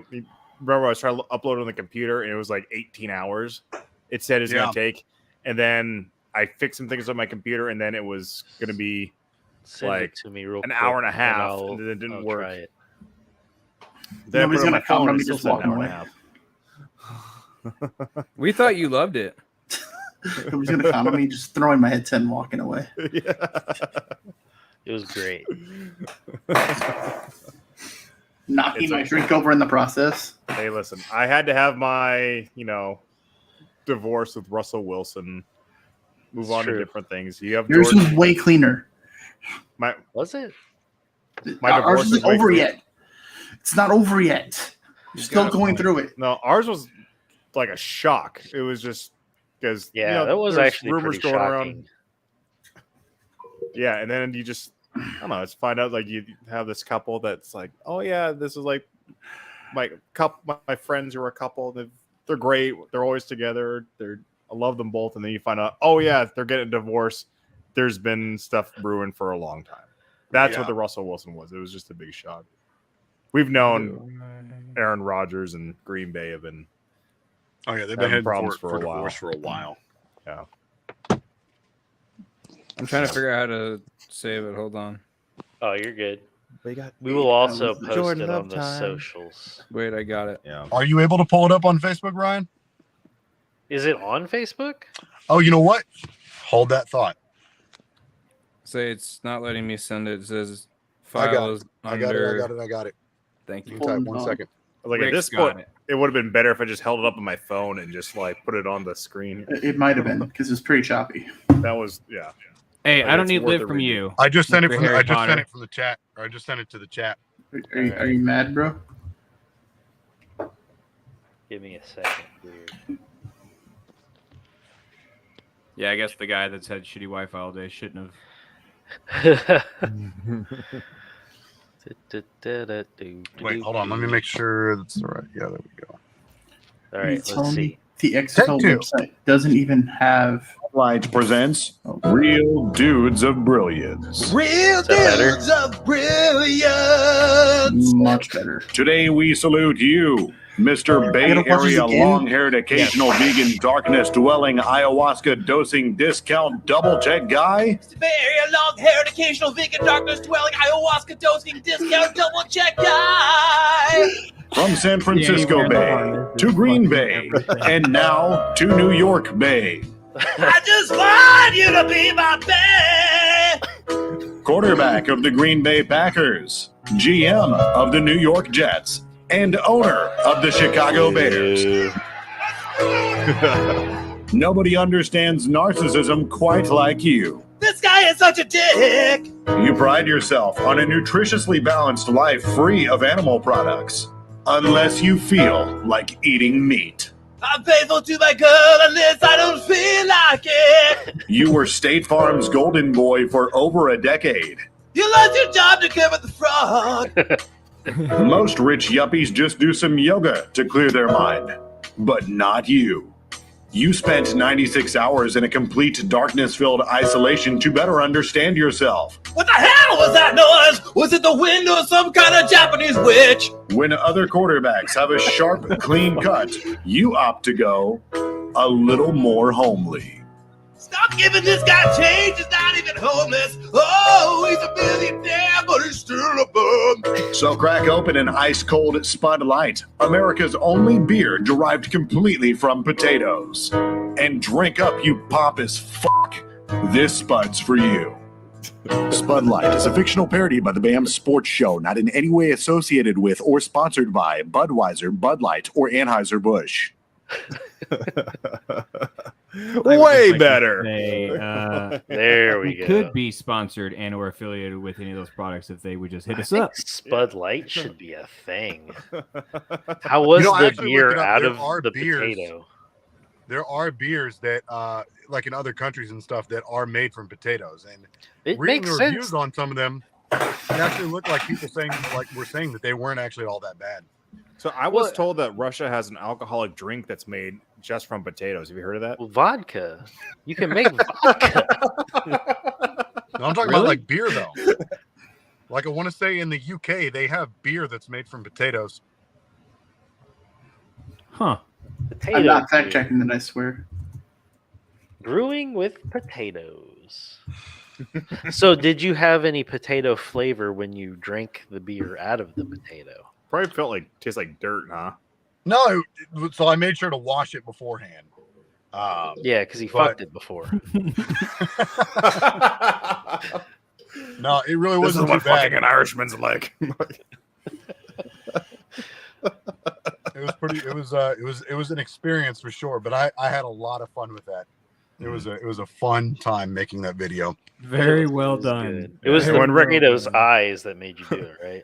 Remember, I was trying to upload it on the computer and it was like 18 hours. It said it's going to take, and then I fixed some things on my computer, and then it was going to be like to me real an quick, hour and a half, and and then it didn't I'll work. try it. Then Nobody's I put it on gonna my phone, comment on and me it still just said an walking hour and a away. half. We thought you loved it. Nobody's gonna comment on me just throwing my headset and walking away. Yeah. It was great. Knocking my drink over in the process. Hey, listen, I had to have my, divorce with Russell Wilson. Move It's on true. to different things. You have Yours Jordan. was way cleaner. Was it? My Ours divorce isn't is way over cleaner. yet. It's not over yet. You're still going through it. No, ours was like a shock. It was just because That was there's actually rumors pretty going shocking. around. Yeah, and then you just I don't know. It's find out like you have this couple that's like, oh yeah, this is like my friends who are a couple. They're great. They're always together. I love them both. And then you find out, oh yeah, they're getting a divorce. There's been stuff brewing for a long time. That's what the Russell Wilson was. It was just a big shock. We've known Aaron Rodgers and Green Bay have been. Oh yeah, they've been having problems for for a while. divorce for a while. Yeah. I'm trying to figure out how to save it. Hold on. Oh, you're good. We will also post Jordan it on Love the time. socials. Wait, I got it. Yeah. Are you able to pull it up on Facebook, Ryan? Is it on Facebook? Oh, you know what? Hold that thought. Say it's not letting me send it. It says I got files I got it. Thank You you. can type Hold 1 on. second. Like at Rick's this got point, it would have been better if I just held it up on my phone and just like put it on the screen. It might have been because it's pretty choppy. That was Hey, Like, I don't it's need worth live a from read. you. I just sent it Mr. from. Harry I just Potter. sent it from the chat. Or I just sent it to the chat. Are you mad, bro? Give me a second here. Yeah, I guess the guy that's had shitty Wi-Fi all day shouldn't have. Wait, hold on. Let me make sure that's the right. Yeah, there we go. All right, You tell let's me see. the XFL Take two. website doesn't even have. Light presents Real Dudes of Brilliance. Real that better? dudes of brilliance. Much better. Today we salute you, Mr. Bay gotta watch this Area again? long-haired occasional vegan darkness-dwelling ayahuasca dosing discount double-check guy. Bay Area long-haired, occasional vegan, darkness dwelling, ayahuasca dosing, discount, double check guy. From San Francisco Bay to Green Bay and now to New York Bay. I just want you to be my bae. Quarterback of the Green Bay Packers, GM of the New York Jets, and owner of the Chicago Bears. Nobody understands narcissism quite like you. This guy is such a dick. You pride yourself on a nutritiously balanced life free of animal products. Unless you feel like eating meat. I'm faithful to my girl unless I don't feel like it. You were State Farm's golden boy for over a decade. You lost your job to cover the fraud. Most rich yuppies just do some yoga to clear their mind. But not you. You spent 96 hours in a complete darkness-filled isolation to better understand yourself. What the hell was that noise? Was it the wind or some kind of Japanese witch? When other quarterbacks have a sharp, clean cut, you opt to go a little more homely. Stop giving this guy change. He's not even homeless. Oh, he's a billionaire, but he's still a bum. So crack open an ice-cold Spud Light, America's only beer derived completely from potatoes. And drink up, you pompous fuck. This Spud's for you. Spud Light is a fictional parody by the BAM Sports Show, not in any way associated with or sponsored by Budweiser, Bud Light, or Anheuser-Busch. Way better. There we go. Could be sponsored and or affiliated with any of those products if they would just hit us up. Spud Light should be a thing. How was the beer out of the potato? There are beers that, like in other countries and stuff, that are made from potatoes. And it reading makes the reviews sense on some of them, it actually looked like people saying, like we're saying, that they weren't actually all that bad. So I was told that Russia has an alcoholic drink that's made just from potatoes. Have you heard of that? Well, vodka. You can make vodka. No, I'm talking about like beer though. Like I want to say in the UK they have beer that's made from potatoes. Huh. Potato I'm not beer. fact checking that, I swear. Brewing with potatoes. So did you have any potato flavor when you drank the beer out of the potato? Probably felt like tastes like dirt, huh? No, so I made sure to wash it beforehand. Yeah, because he fucked it before. No, it really This is wasn't what too bad. fucking an Irishman's like. It was pretty. It was an experience for sure. But I had a lot of fun with that. It was a fun time making that video. Very well was done. good. It was the potato's eyes that made you do it, right?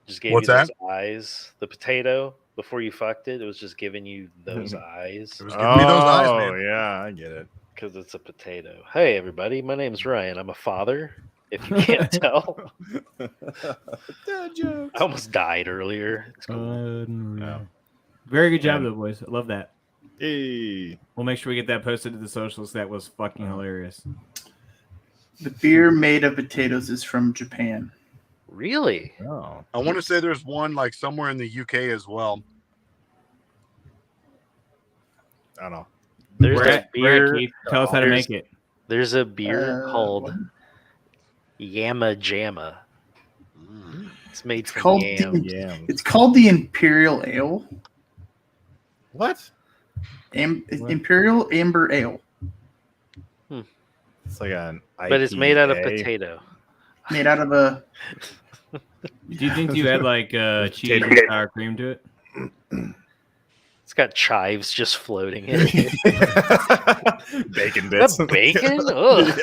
Just gave What's you those that? eyes. The potato before you fucked it, it was just giving you those eyes. It was giving me those eyes, Oh man. yeah, I get it. Because it's a potato. Hey, everybody. My name's Ryan. I'm a father, if you can't tell. I almost died earlier. It's cool. Very good job, though, boys. I love that. Hey. We'll make sure we get that posted to the socials. That was fucking hilarious. The beer made of potatoes is from Japan. Really? Oh. I want to say there's one like somewhere in the UK as well. I don't know. There's We're a at beer. Keith. Tell us how to make it. There's a beer called Yama Jamma. It's made from called yam. It's called the Imperial Ale. What? Imperial Amber Ale. It's like an IPA. But it's made out of potato. Made out of a... Do you think you had like cheese and sour cream to it? It's got chives just floating in it. Bacon bits. That bacon? Ugh.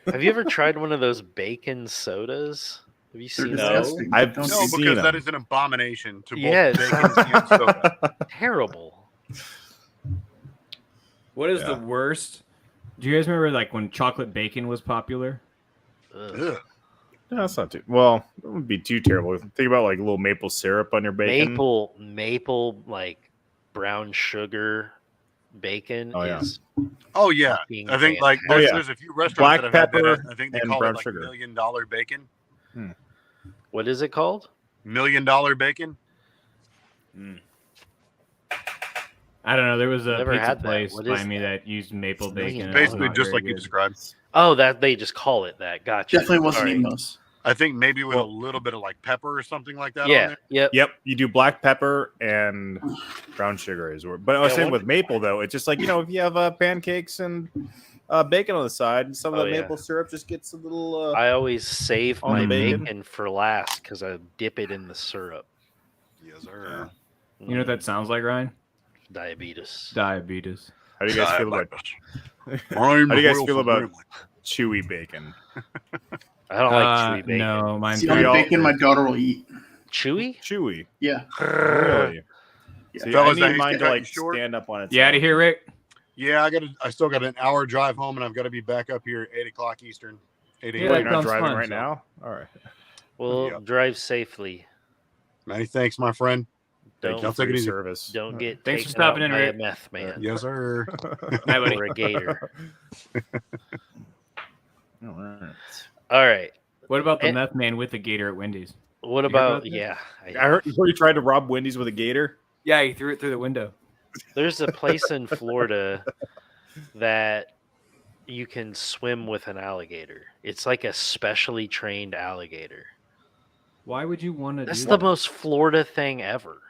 Have you ever tried one of those bacon sodas? Have you seen those? disgusting. I've Don't No, seen because them. that is an abomination to both Yeah, it bacon and soda. Terrible. What is the worst? Do you guys remember like when chocolate bacon was popular? Ugh. Ugh. No, that's not too. Well, it wouldn't be too terrible. Think about like a little maple syrup on your bacon. Maple, like brown sugar bacon Oh, yeah. is. Oh yeah, fucking I think like Oh, there's, yeah. there's a few restaurants Black that have had pepper that. I think they and call brown it like sugar. $1 million bacon. What is it called? $1 million bacon. I don't know. There was a Never pizza had that. place What by is me that? that used maple bacon. and it was Basically, not just very like you good. described. Oh, that they just call it that. Gotcha. Definitely wasn't Sorry. Emos. I think maybe with a little bit of like pepper or something like that. On Yeah. there. Yep. Yep, you do black pepper and brown sugar is where. But I was Yeah, saying one- with maple though, it's just like if you have pancakes and bacon on the side, some of Oh, the yeah. maple syrup just gets a little. I always save On my the bacon. bacon? for last because I dip it in the syrup. Yes, sir. You know what that sounds like, Ryan? Diabetes. Diabetes. How do you guys feel about chewy bacon? I don't like chewy bacon. No, mine's See, on the bacon my daughter will eat. Chewy? Chewy. Yeah. Really? Yeah. See, Fellas, I I need hate mine to to cut like you short. stand up on its You out own. of here, Rick? Yeah, I still got an hour drive home, and I've got to be back up here at 8 o'clock Eastern. 8 Yeah, a.m. Well, that you're not sounds driving fun, right so. now? All right. Well, Yep. drive safely. Many thanks, my friend. Thank you Don't for take it your easy. service. don't get Thanks for taken out stopping in, by a Rick. meth man Yes, sir. Night, buddy. or a gator. All right. All right. What about the And- meth man with the gator at Wendy's? What You heard about about that? yeah? I heard you tried to rob Wendy's with a gator. Yeah, he threw it through the window. There's a place in Florida that you can swim with an alligator. It's like a specially trained alligator. Why would you want to That's do the that? most Florida thing ever.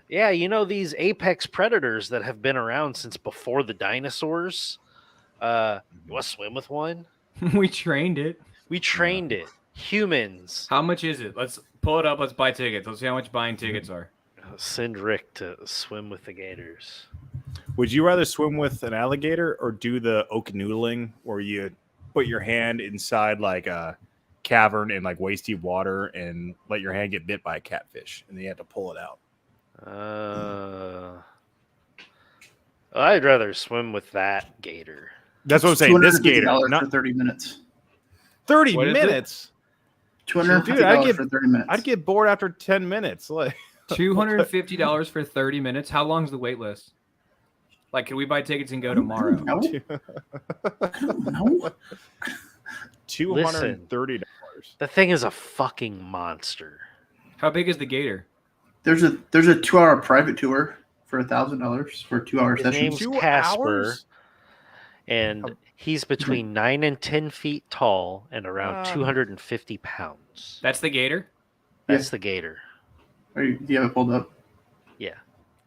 Yeah, you know these apex predators that have been around since before the dinosaurs. You want to swim with one? We trained it. We trained it. Humans. How much is it? Let's pull it up. Let's buy tickets. Let's see how much buying tickets are. Send Rick to swim with the gators. Would you rather swim with an alligator or do the oak noodling where you put your hand inside like a cavern in like waist deep water and let your hand get bit by a catfish and then you have to pull it out? I'd rather swim with that gator. That's what I'm saying. This gator, $250 not for 30 minutes. 30 What is it? minutes. $250 Dude, I'd get- for 30 minutes. I'd get bored after 10 minutes. Like, $250 for 30 minutes. How long's the wait list? Like, can we buy tickets and go tomorrow? No. No. $230. The thing is a fucking monster. How big is the gator? There's a 2-hour private tour for $1,000 for a 2-hour His session. name's 2 Casper, hours? and he's between 9 and 10 feet tall and around 250 pounds. That's the gator? That's the gator. Do you have it pulled up? Yeah.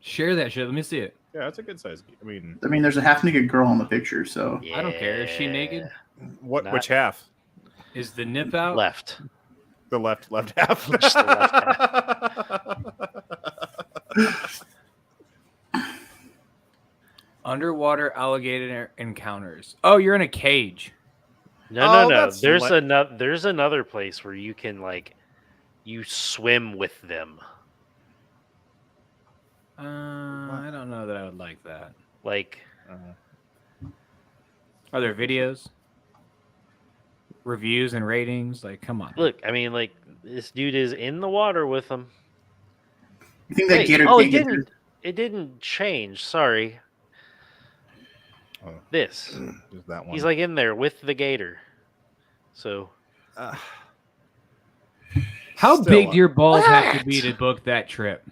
Share that shit. Let me see it. Yeah, that's a good size. I mean, There's a half naked girl in the picture, so Yeah. I don't care. Is she naked? what? Not- Which half? Is the nip out? Left. The left half. Just the left Underwater alligator encounters. Oh, you're in a cage. No. that's There's another place where you can you swim with them. I don't know that I would like that. Like Are there videos? Reviews and ratings? Like, come on. look, I mean this dude is in the water with them. you think that Wait, gator oh, can't it get didn't. It didn't change. Sorry. Oh. This. There's that one. He's like in there with the gator. So How Still, big do your balls have to be to book that trip?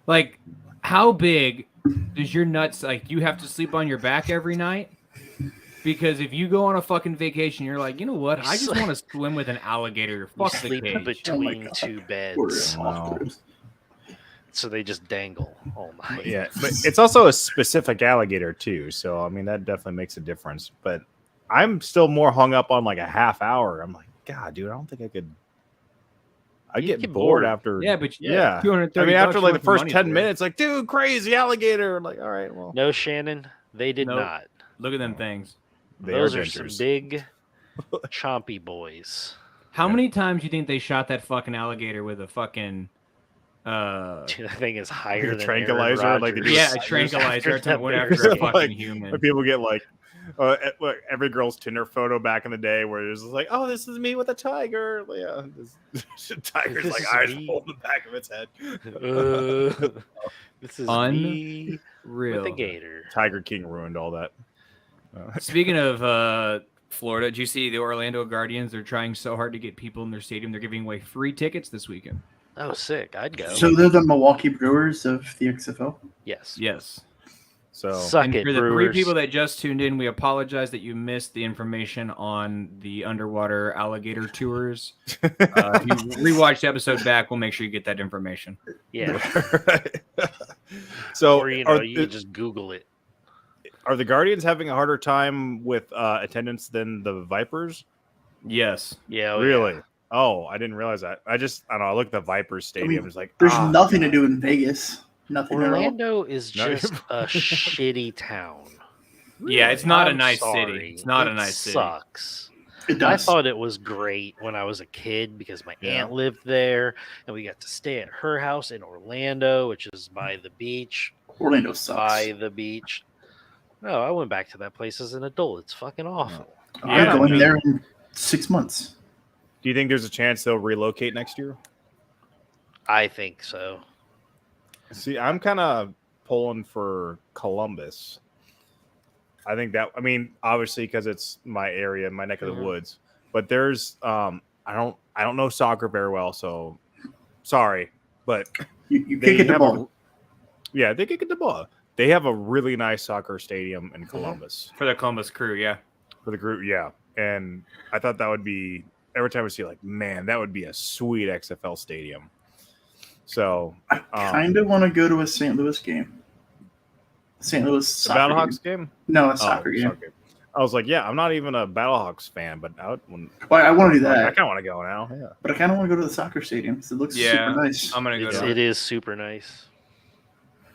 Like, how big does your nuts, you have to sleep on your back every night? Because if you go on a fucking vacation, you're like, you know what? I just want to swim with an alligator. you Fuck the sleep cage. between two beds, Wow. so they just dangle all night. Yeah, but it's also a specific alligator too. So I mean that definitely makes a difference. But I'm still more hung up on like a half hour. I'm like, God, dude, I don't think I could. I'd You'd get get bored bored. after. Yeah, but yeah. 230 I mean, after bucks like the worth of first money 10 for it. minutes, like, dude, crazy alligator. Like, all right, well, No, Shannon, they did Nope. not. Look at them things. they Those are are some dentures. big, chompy boys. How many times do you think they shot that fucking alligator with a fucking Dude, that thing is higher than tranquilizer, Aaron like they Rodgers. do yeah, a tranquilizer. It's that went big. after a Like, fucking human. Like people get like every girl's Tinder photo back in the day where it's like, oh, this is me with a tiger. Yeah, this tiger's This like is eyes me. holding the back of its head. This is me Real. with a gator. Tiger King ruined all that. Speaking of Florida, did you see the Orlando Guardians? They're trying so hard to get people in their stadium. They're giving away free tickets this weekend. Oh, sick! I'd go. So they're the Milwaukee Brewers of the XFL. Yes. Yes. So Suck And it, for the three Brewers. people that just tuned in, we apologize that you missed the information on the underwater alligator tours. If you rewatch the episode back, we'll make sure you get that information. Yeah. so Or you can just Google it. are the Guardians having a harder time with attendance than the Vipers? Yes. Yeah. oh, Really? yeah. Oh, I didn't realize that. I don't know. I looked at the Vipers stadium. It's like There's ah, nothing to do in Vegas. Nothing at all. Orlando is No. just a shitty town. Yeah, it's not a I'm nice sorry. city. It's not a It nice city. sucks. It I does. thought it was great when I was a kid because my aunt lived there and we got to stay at her house in Orlando, which is by the beach. Orlando sucks. By the beach. No, I went back to that place as an adult. It's fucking awful. I'm going there in 6 months. Do you think there's a chance they'll relocate next year? I think so. See, I'm kind of pulling for Columbus. I think that, I mean, obviously because it's my area, my neck of the woods. But there's, I don't know soccer very well, so sorry, but You kick it the ball. Yeah, they kick it the ball. They have a really nice soccer stadium in Columbus For the Columbus Crew, yeah. for the group. Yeah, and I thought that would be every time I see like, man, that would be a sweet XFL stadium. So I kind of want to go to a St. Louis game. St. Louis the soccer Battlehawks game. game. No, a soccer game. Soccer. I was like, yeah, I'm not even a Battlehawks fan, but I want to do I that. kind of want to go now. Yeah. But I kind of want to go to the soccer stadium because it looks Yeah, super nice. I'm gonna go to It is super nice.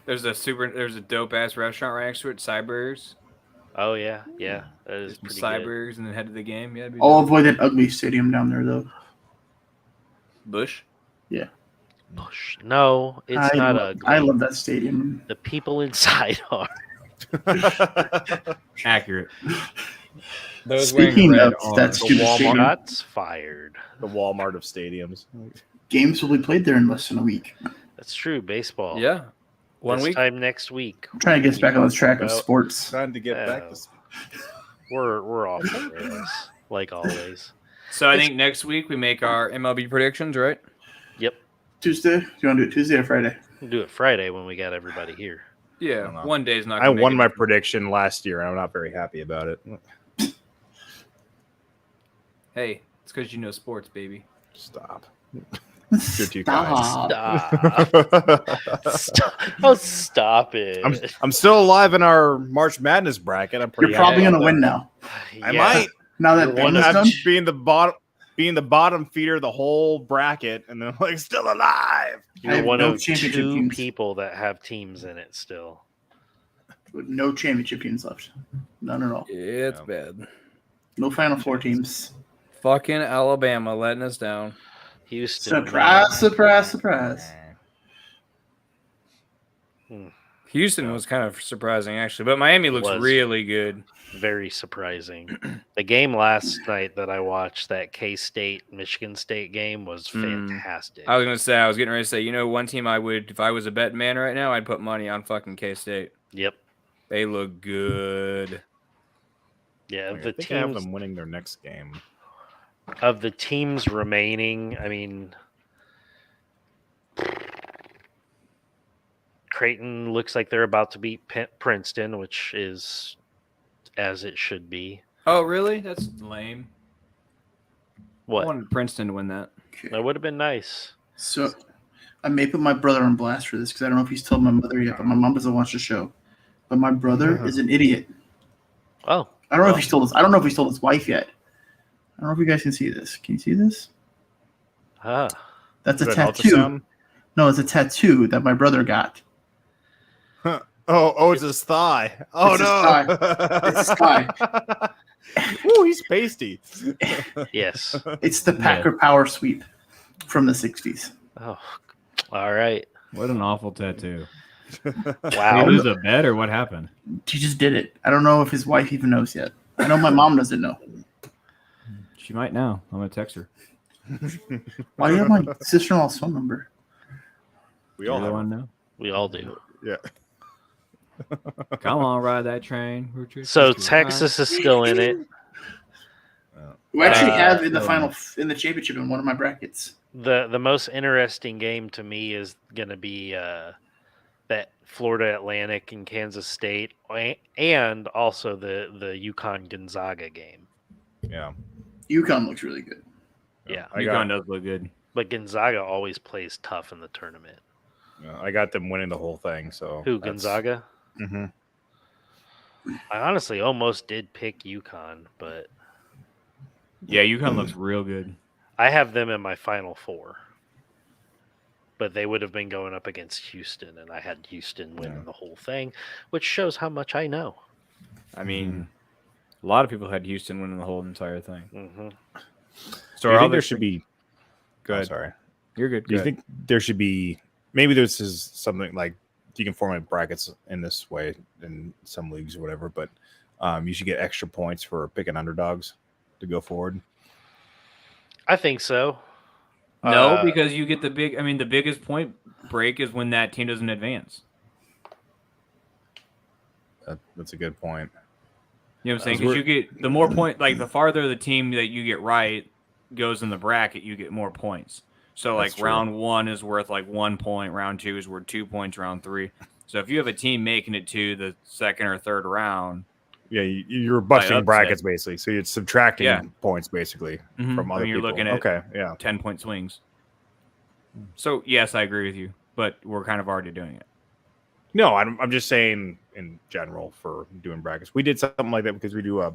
There's a dope ass restaurant right next to it, Cyber's. Oh yeah, that is pretty good. Cyber's and then head to the game. Yeah, I'll avoid that ugly stadium down there though. Bush. Yeah. Bush. No, it's not ugly. I love that stadium. The people inside are. Accurate. Those Speaking wearing red of that are- stupid stadium, Shots fired. The Walmart of stadiums. games will be played there in less than a week. That's true. Baseball. Yeah. One This week. time next week. I'm trying to get us back on the track of Well, sports. Trying to get back to We're off the rails, like always. So I think next week we make our MLB predictions, right? Yep. Tuesday? Do you want to do it Tuesday or Friday? We'll do it Friday when we got everybody here. Yeah. know. One day's not. I gonna make won it. my prediction last year, and I'm not very happy about it. Hey, it's because you know sports, baby. Stop. You're too kind. Stop. Oh, stop it. I'm still alive in our March Madness bracket. I'm pretty You're probably happy going to about win that. now. I Yeah. might. Now that You're Ben one is of done. Being the bottom feeder of the whole bracket, and then like still alive. I You're have one no of championship two teams. people that have teams in it still. With no championship teams left. None at all. It's Yeah. bad. No Final Four teams. Fucking Alabama letting us down. Houston. Surprise, surprise, surprise. Houston was kind of surprising, actually, but Miami looks Was. really good. Very surprising. The game last night that I watched, that K-State Michigan State game, was fantastic. I was gonna say, I was getting ready to say, you know, one team I would, if I was a bet man right now, I'd put money on fucking K-State. Yep. They look good. Yeah, Like, the I think I have teams them winning their next game. of the teams remaining, I mean, Creighton looks like they're about to beat Princeton, which is as it should be. Oh, really? That's lame. I What? wanted Princeton to win that. That would have been nice. So I may put my brother on blast for this because I don't know if he's told my mother yet, but my mom doesn't watch the show. But my brother is an idiot. Oh, I don't know if he's told us. I don't know if he's told his wife yet. I don't know if you guys can see this. Can you see this? That's a Is that tattoo. ultrasound? No, it's a tattoo that my brother got. Oh, it's his thigh. Oh It's his thigh. Ooh, he's pasty. yes. It's the Packer Power Sweep from the 60s. Oh, all right. What an awful tattoo. Did he Wow. lose a bet or what happened? He just did it. I don't know if his wife even knows yet. I know my mom doesn't know. She might now. I'm gonna text her. Why do you have my sister-in-law's phone number? We all You're the have one now. We all do. Yeah. Come on, ride that train. So Texas is still in it. We actually Uh, have in the championship in one of my brackets. The most interesting game to me is going to be that Florida Atlantic and Kansas State, and also the UConn Gonzaga game. Yeah. UConn looks really good. Yeah, UConn does look good. but Gonzaga always plays tough in the tournament. I got them winning the whole thing. So Who, Gonzaga? Mm-hmm. I honestly almost did pick UConn, but Yeah, UConn looks real good. I have them in my Final Four. but they would have been going up against Houston, and I had Houston winning the whole thing, which shows how much I know. I mean, a lot of people had Houston winning the whole entire thing. Mm-hmm. So I think there should be. Go ahead. Sorry, You're good. do you think there should be? Maybe this is something like you can format brackets in this way in some leagues or whatever, but you should get extra points for picking underdogs to go forward. I think so. No, because you get the biggest point break is when that team doesn't advance. That's a good point. You know what I'm saying? Because you get the more point, like the farther the team that you get right goes in the bracket, you get more points. So like round 1 is worth like 1 point, round 2 is worth 2 points, round 3. So if you have a team making it to the second or third round, yeah, you're busting brackets basically. So you're subtracting points basically from other you're people. looking at 10-point swings. So yes, I agree with you, but we're kind of already doing it. No, I'm just saying in general for doing brackets. We did something like that because we do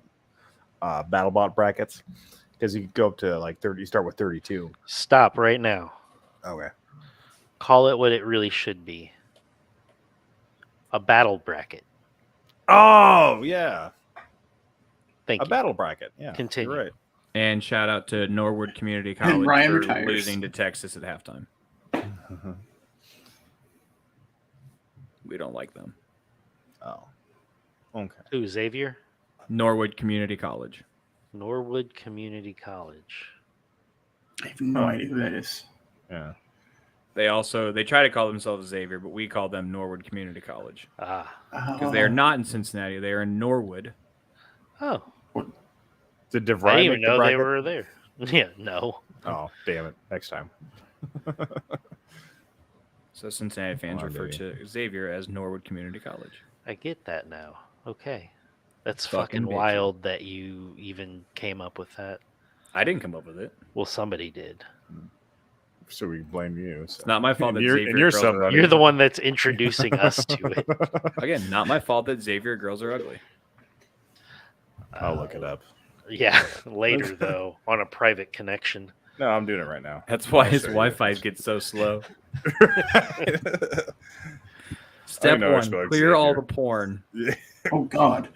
BattleBot brackets because you go up to like 30. You start with 32. Stop right now. Okay. Call it what it really should be. A battle bracket. Oh yeah. Thank you. Battle bracket. Yeah. Continue. You're right. And shout out to Norwood Community College Ryan for retires. losing to Texas at halftime. We don't like them. Oh. Okay. Who, Xavier? Norwood Community College. Norwood Community College. I have no idea who that is. Yeah. They try to call themselves Xavier, but we call them Norwood Community College. Because they are not in Cincinnati. They are in Norwood. Oh. Did DeVry I didn't even make the know they bracket? were there. Yeah, no. Oh, damn it. Next time. So Cincinnati fans refer to Xavier as Norwood Community College. I get that now. Okay. That's Fucking fucking bitchy. wild that you even came up with that. I didn't come up with it. Well, somebody did. So we blame you. So. It's not my fault that You're- Xavier and you're girls somebody. are ugly. You're the one that's introducing us to it. Again, not my fault that Xavier girls are ugly. I'll look it up. Yeah, later, though, on a private connection. No, I'm doing it right now. That's why I'll his show you. Wi-Fi gets so slow. I Step know, 1, Xbox clear all Xavier. the porn. Oh God.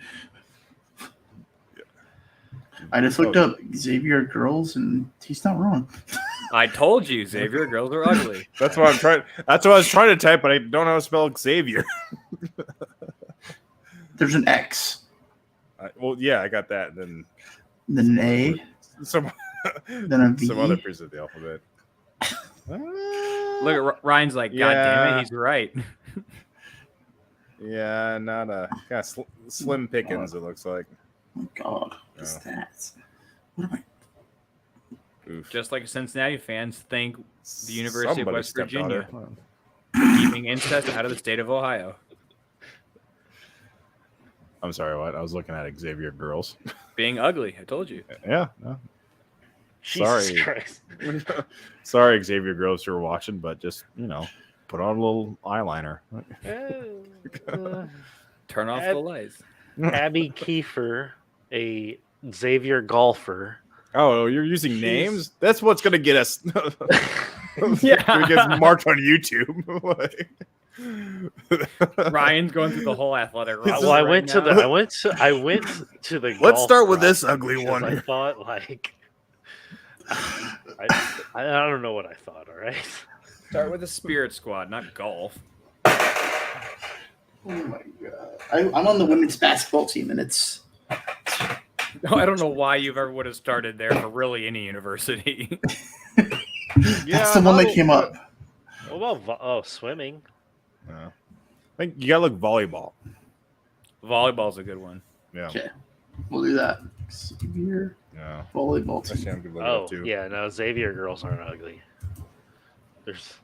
I just looked up Xavier girls, and he's not wrong. I told you, Xavier girls are ugly. That's what I'm trying. That's what I was trying to type, but I don't know how to spell Xavier. There's an X, Well, yeah, I got that. Then then an A, some then a V. some other piece of the alphabet. Look at Ryan's like, God damn it, he's right. Yeah, not a kind of slim pickings. It looks like. Oh God, what's that? What am I? Oof. Just like Cincinnati fans think the University Somebody of West stepped on Virginia her. keeping incest out of the state of Ohio. I'm sorry, what? I was looking at Xavier girls. Being ugly, I told you. Yeah, no. Jesus Sorry. Christ. Sorry, Xavier girls who are watching, but just, put on a little eyeliner. Turn off the lights. Abby Kiefer, a Xavier golfer. Oh, you're using names? That's what's going to get us. Yeah. It gets marked on YouTube. Ryan's going through the whole athletic roster. Well, I right went to now. the I went to the Let's golf start with route this ugly because one. I thought I don't know what I thought, all right? Start with the Spirit Squad, not golf. Oh my God! I'm on the women's basketball team, and it's No, I don't know why you've ever would have started there for really any university. that's the one that came up. What about swimming? I think you got to look volleyball. Volleyball's a good one. Yeah. Okay, we'll do that. Xavier Yeah. volleyball team. Actually, I'm good looking Oh, up too. yeah, no, Xavier girls aren't ugly. There's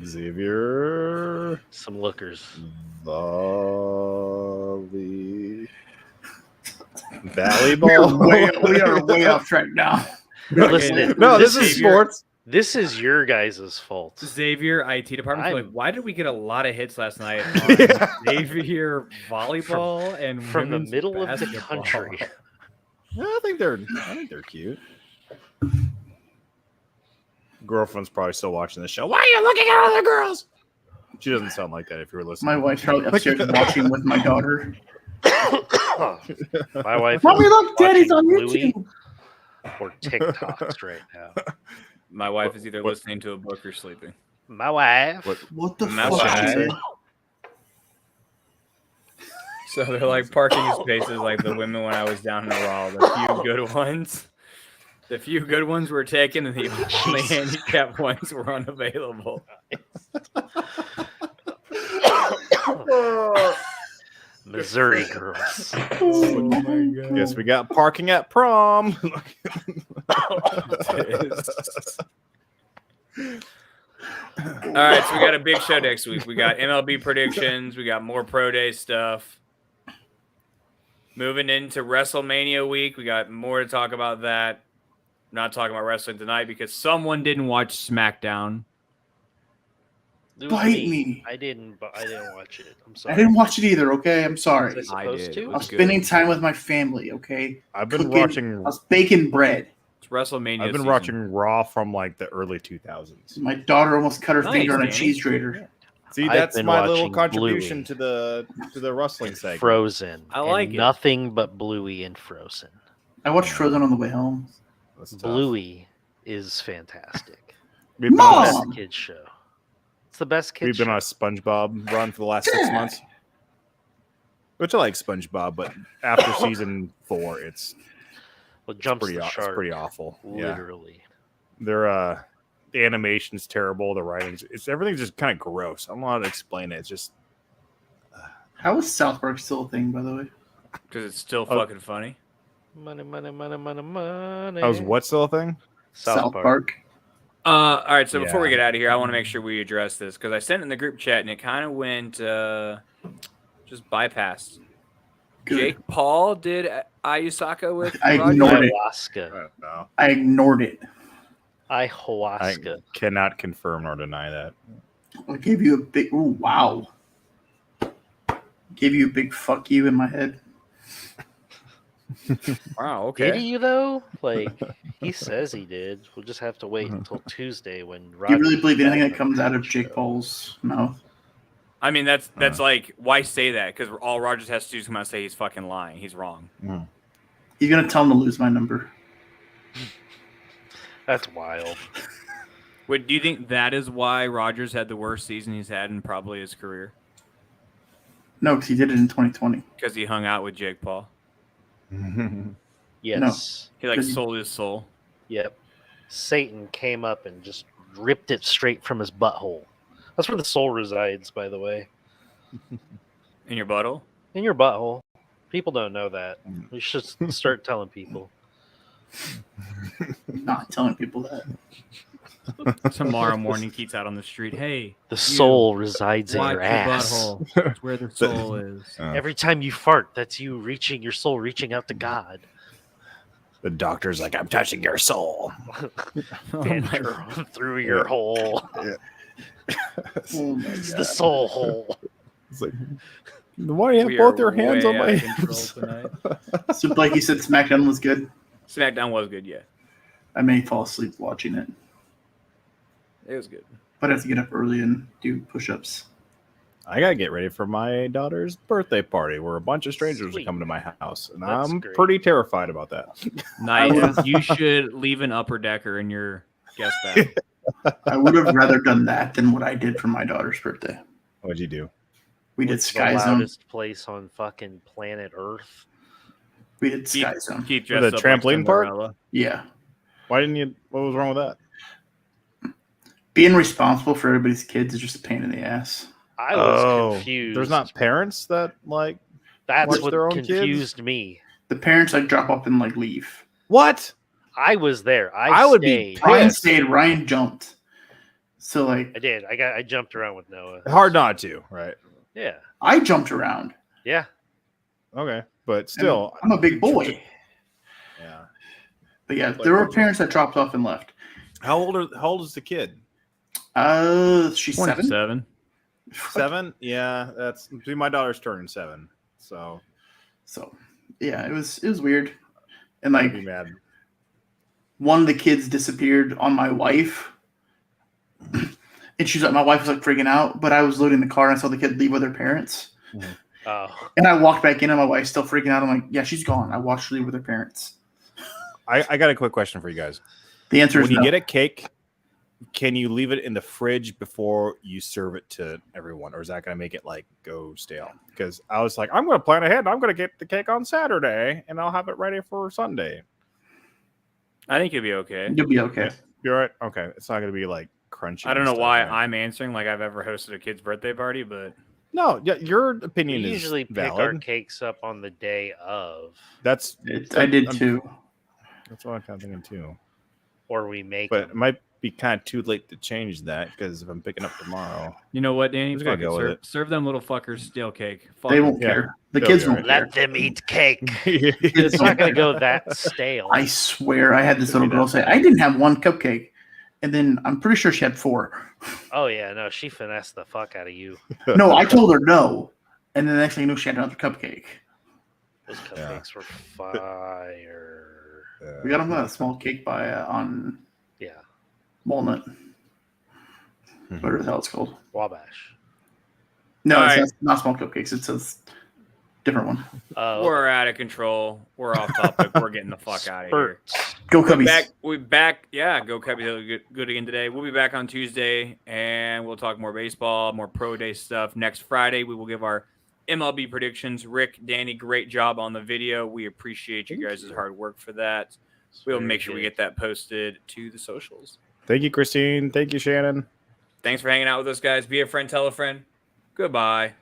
Xavier some lookers. volleyball. We are way off track now. Listen, No, this is sports. This is your guys' fault. Xavier IT department. I'm- Like, why did we get a lot of hits last night on Yeah. Xavier volleyball and From the women's middle of the basketball? country. I think they're cute. girlfriend's probably still watching the show. Why are you looking at other girls? She doesn't sound like that if you were listening. My wife's probably upstairs watching with my daughter. My wife Mommy, is look, Daddy's on watching Bluey YouTube. or TikToks right now. My wife is either listening to a book or sleeping. My wife. What the My fuck? wife. Is it? So they're like parking spaces like the women when I was down in Raw. The few good ones. The few good ones were taken and the only handicapped ones were unavailable. Missouri girls. Oh my God. Guess we got parking at prom. All right, so we got a big show next week. We got MLB predictions. We got more pro day stuff. Moving into WrestleMania week, we got more to talk about that. I'm not talking about wrestling tonight because someone didn't watch SmackDown. It was Bite me. I didn't watch it. I'm sorry. I didn't watch it either, okay? I'm sorry. Was I supposed to? I was spending time with my family, okay? I've been Cooking- watching. I was baking bread. It's WrestleMania. I've been season. watching Raw from like the early 2000s. My daughter almost cut her Nice, finger on a Danny. cheese grater. See, I've that's been my little watching contribution Bluey. to the wrestling segment. Frozen. I like and it. Nothing but Bluey and Frozen. I watched Frozen on the way home. That's tough. Bluey is fantastic. We've been, Mom! on Best a, kids show. It's the best kids we've been show. on a SpongeBob run for the last 6 Yeah. months. Which I like SpongeBob, but after season 4, it's Well, jumps pretty the it's shark. pretty awful. Yeah, Literally. they're the animation's terrible. The writing's everything's just kind of gross. I don't know how to explain it. It's just How is South Park still a thing, by the way? Because it's still fucking funny. Money, money, money, money, money. I was what still a thing? South Park. All right, so before we Yeah. get out of here, I want to make sure we address this because I sent it in the group chat and it kind of went just bypassed. Good. Jake Paul did Ayusaka with I Roger? ignored it. Ayahuasca. No, I ignored it. I Ayahuasca. cannot confirm nor deny that. I gave you a big, ooh, wow. Gave you a big fuck you in my head. Wow, Did okay. he though? Like he says he did. We'll just have to wait until Tuesday when Do Roger. you really believe anything that comes out of Jake Paul's mouth? I mean, that's like, why say that? Because all Rogers has to do is come out and say he's fucking lying. He's wrong. He's going to tell him to lose my number. That's wild. Wait, do you think that is why Rogers had the worst season he's had in probably his career? No, because he did it in 2020. Because he hung out with Jake Paul. Yes. He like Because- sold his soul. Yep. Satan came up and just ripped it straight from his butthole. That's where the soul resides, by the way. In your butthole? In your butthole. People don't know that. We should start telling people. Not telling people that. Tomorrow morning, Keith's out on the street. Hey, The soul resides in watch your your ass. butthole. That's where the soul is. Every time you fart, that's you reaching your soul, reaching out to God. The doctor's like, I'm touching your soul. Enter through your hole. Oh my It's God. the soul hole. It's like, why do you We have both are your hands on way my out of control hips? tonight. So, like you said, SmackDown was good. SmackDown was good, yeah. I may fall asleep watching it, It was good. but I have to get up early and do push-ups. I gotta get ready for my daughter's birthday party where a bunch of strangers Sweet. are coming to my house, and That's I'm great. pretty terrified about that. Nice. You should leave an upper decker in your guest bag. I would have rather done that than what I did for my daughter's birthday. What'd you do? We did What's Sky the Zone. loudest place on fucking planet Earth? We did Sky Zone. Keith For the dressed up like trampoline park? Cinderella. Yeah. Why didn't you? What was wrong with that? Being responsible for everybody's kids is just a pain in the ass. I was confused. There's not parents that like. That's watch what their own kids? confused me. The parents like drop up and like leave. What? I was there. I would be stayed. Ryan Pissed. stayed, Ryan jumped. So like I did. I jumped around with Noah. Hard not to, right? Yeah. I jumped around. Yeah. Okay, but And still, I'm a big boy. yeah. But yeah, there were parents that dropped off and left. How old is the kid? She's 7. 27. 7? Yeah, that's my daughter's turning 7, so So yeah, it was weird. And I'd like be mad. one of the kids disappeared on my wife. And she's like, my wife was like freaking out, but I was loading the car and I saw the kid leave with her parents. Oh, And I walked back in and my wife's still freaking out. I'm like, yeah, she's gone. I watched her leave with her parents. I got a quick question for you guys. The answer is when you no. get a cake, can you leave it in the fridge before you serve it to everyone, or is that going to make it like go stale? Because I was like, I'm going to plan ahead. I'm going to get the cake on Saturday, and I'll have it ready for Sunday. I think you'll be okay. You'll be okay. You're right. Okay, it's not going to be like crunchy. I don't and know stuff, why right? I'm answering like I've ever hosted a kid's birthday party, but No, yeah, your we opinion is usually pick valid. our cakes up on the day of, That's I did too. That's what I'm kind of thinking too. or we make But it them. might be kind of too late to change that because if I'm picking up tomorrow, you know what, Danny? Who's gonna Fuck it, go with it? serve them little fuckers stale cake. Fuck They it. won't Yeah. care. The They'll kids be won't care. Let them eat cake. Kids It's not don't going to care. go that stale. I swear I had this Could be little girl that say, bad. I didn't have one cupcake. And then I'm pretty sure she had 4. Oh yeah, no, she finessed the fuck out of you. No, I told her no. And then the next thing you know, she had another cupcake. Those Yeah. cupcakes were fire. We got them a small cake by on Yeah, Walnut. Whatever the hell it's called. Wabash. No, All it's right. not small cupcakes. It's a different one. We're out of control. We're off topic. We're getting the fuck out of here. Spurts. Go We're Cubbies. back. We back. Yeah, go Cubbies. Good again today. We'll be back on Tuesday, and we'll talk more baseball, more pro day stuff. Next Friday, we will give our MLB predictions. Rick, Danny, great job on the video. We appreciate you guys' hard work for that. We'll Very make sure we good. get that posted to the socials. Thank you, Christine. Thank you, Shannon. Thanks for hanging out with us, guys. Be a friend, tell a friend. Goodbye.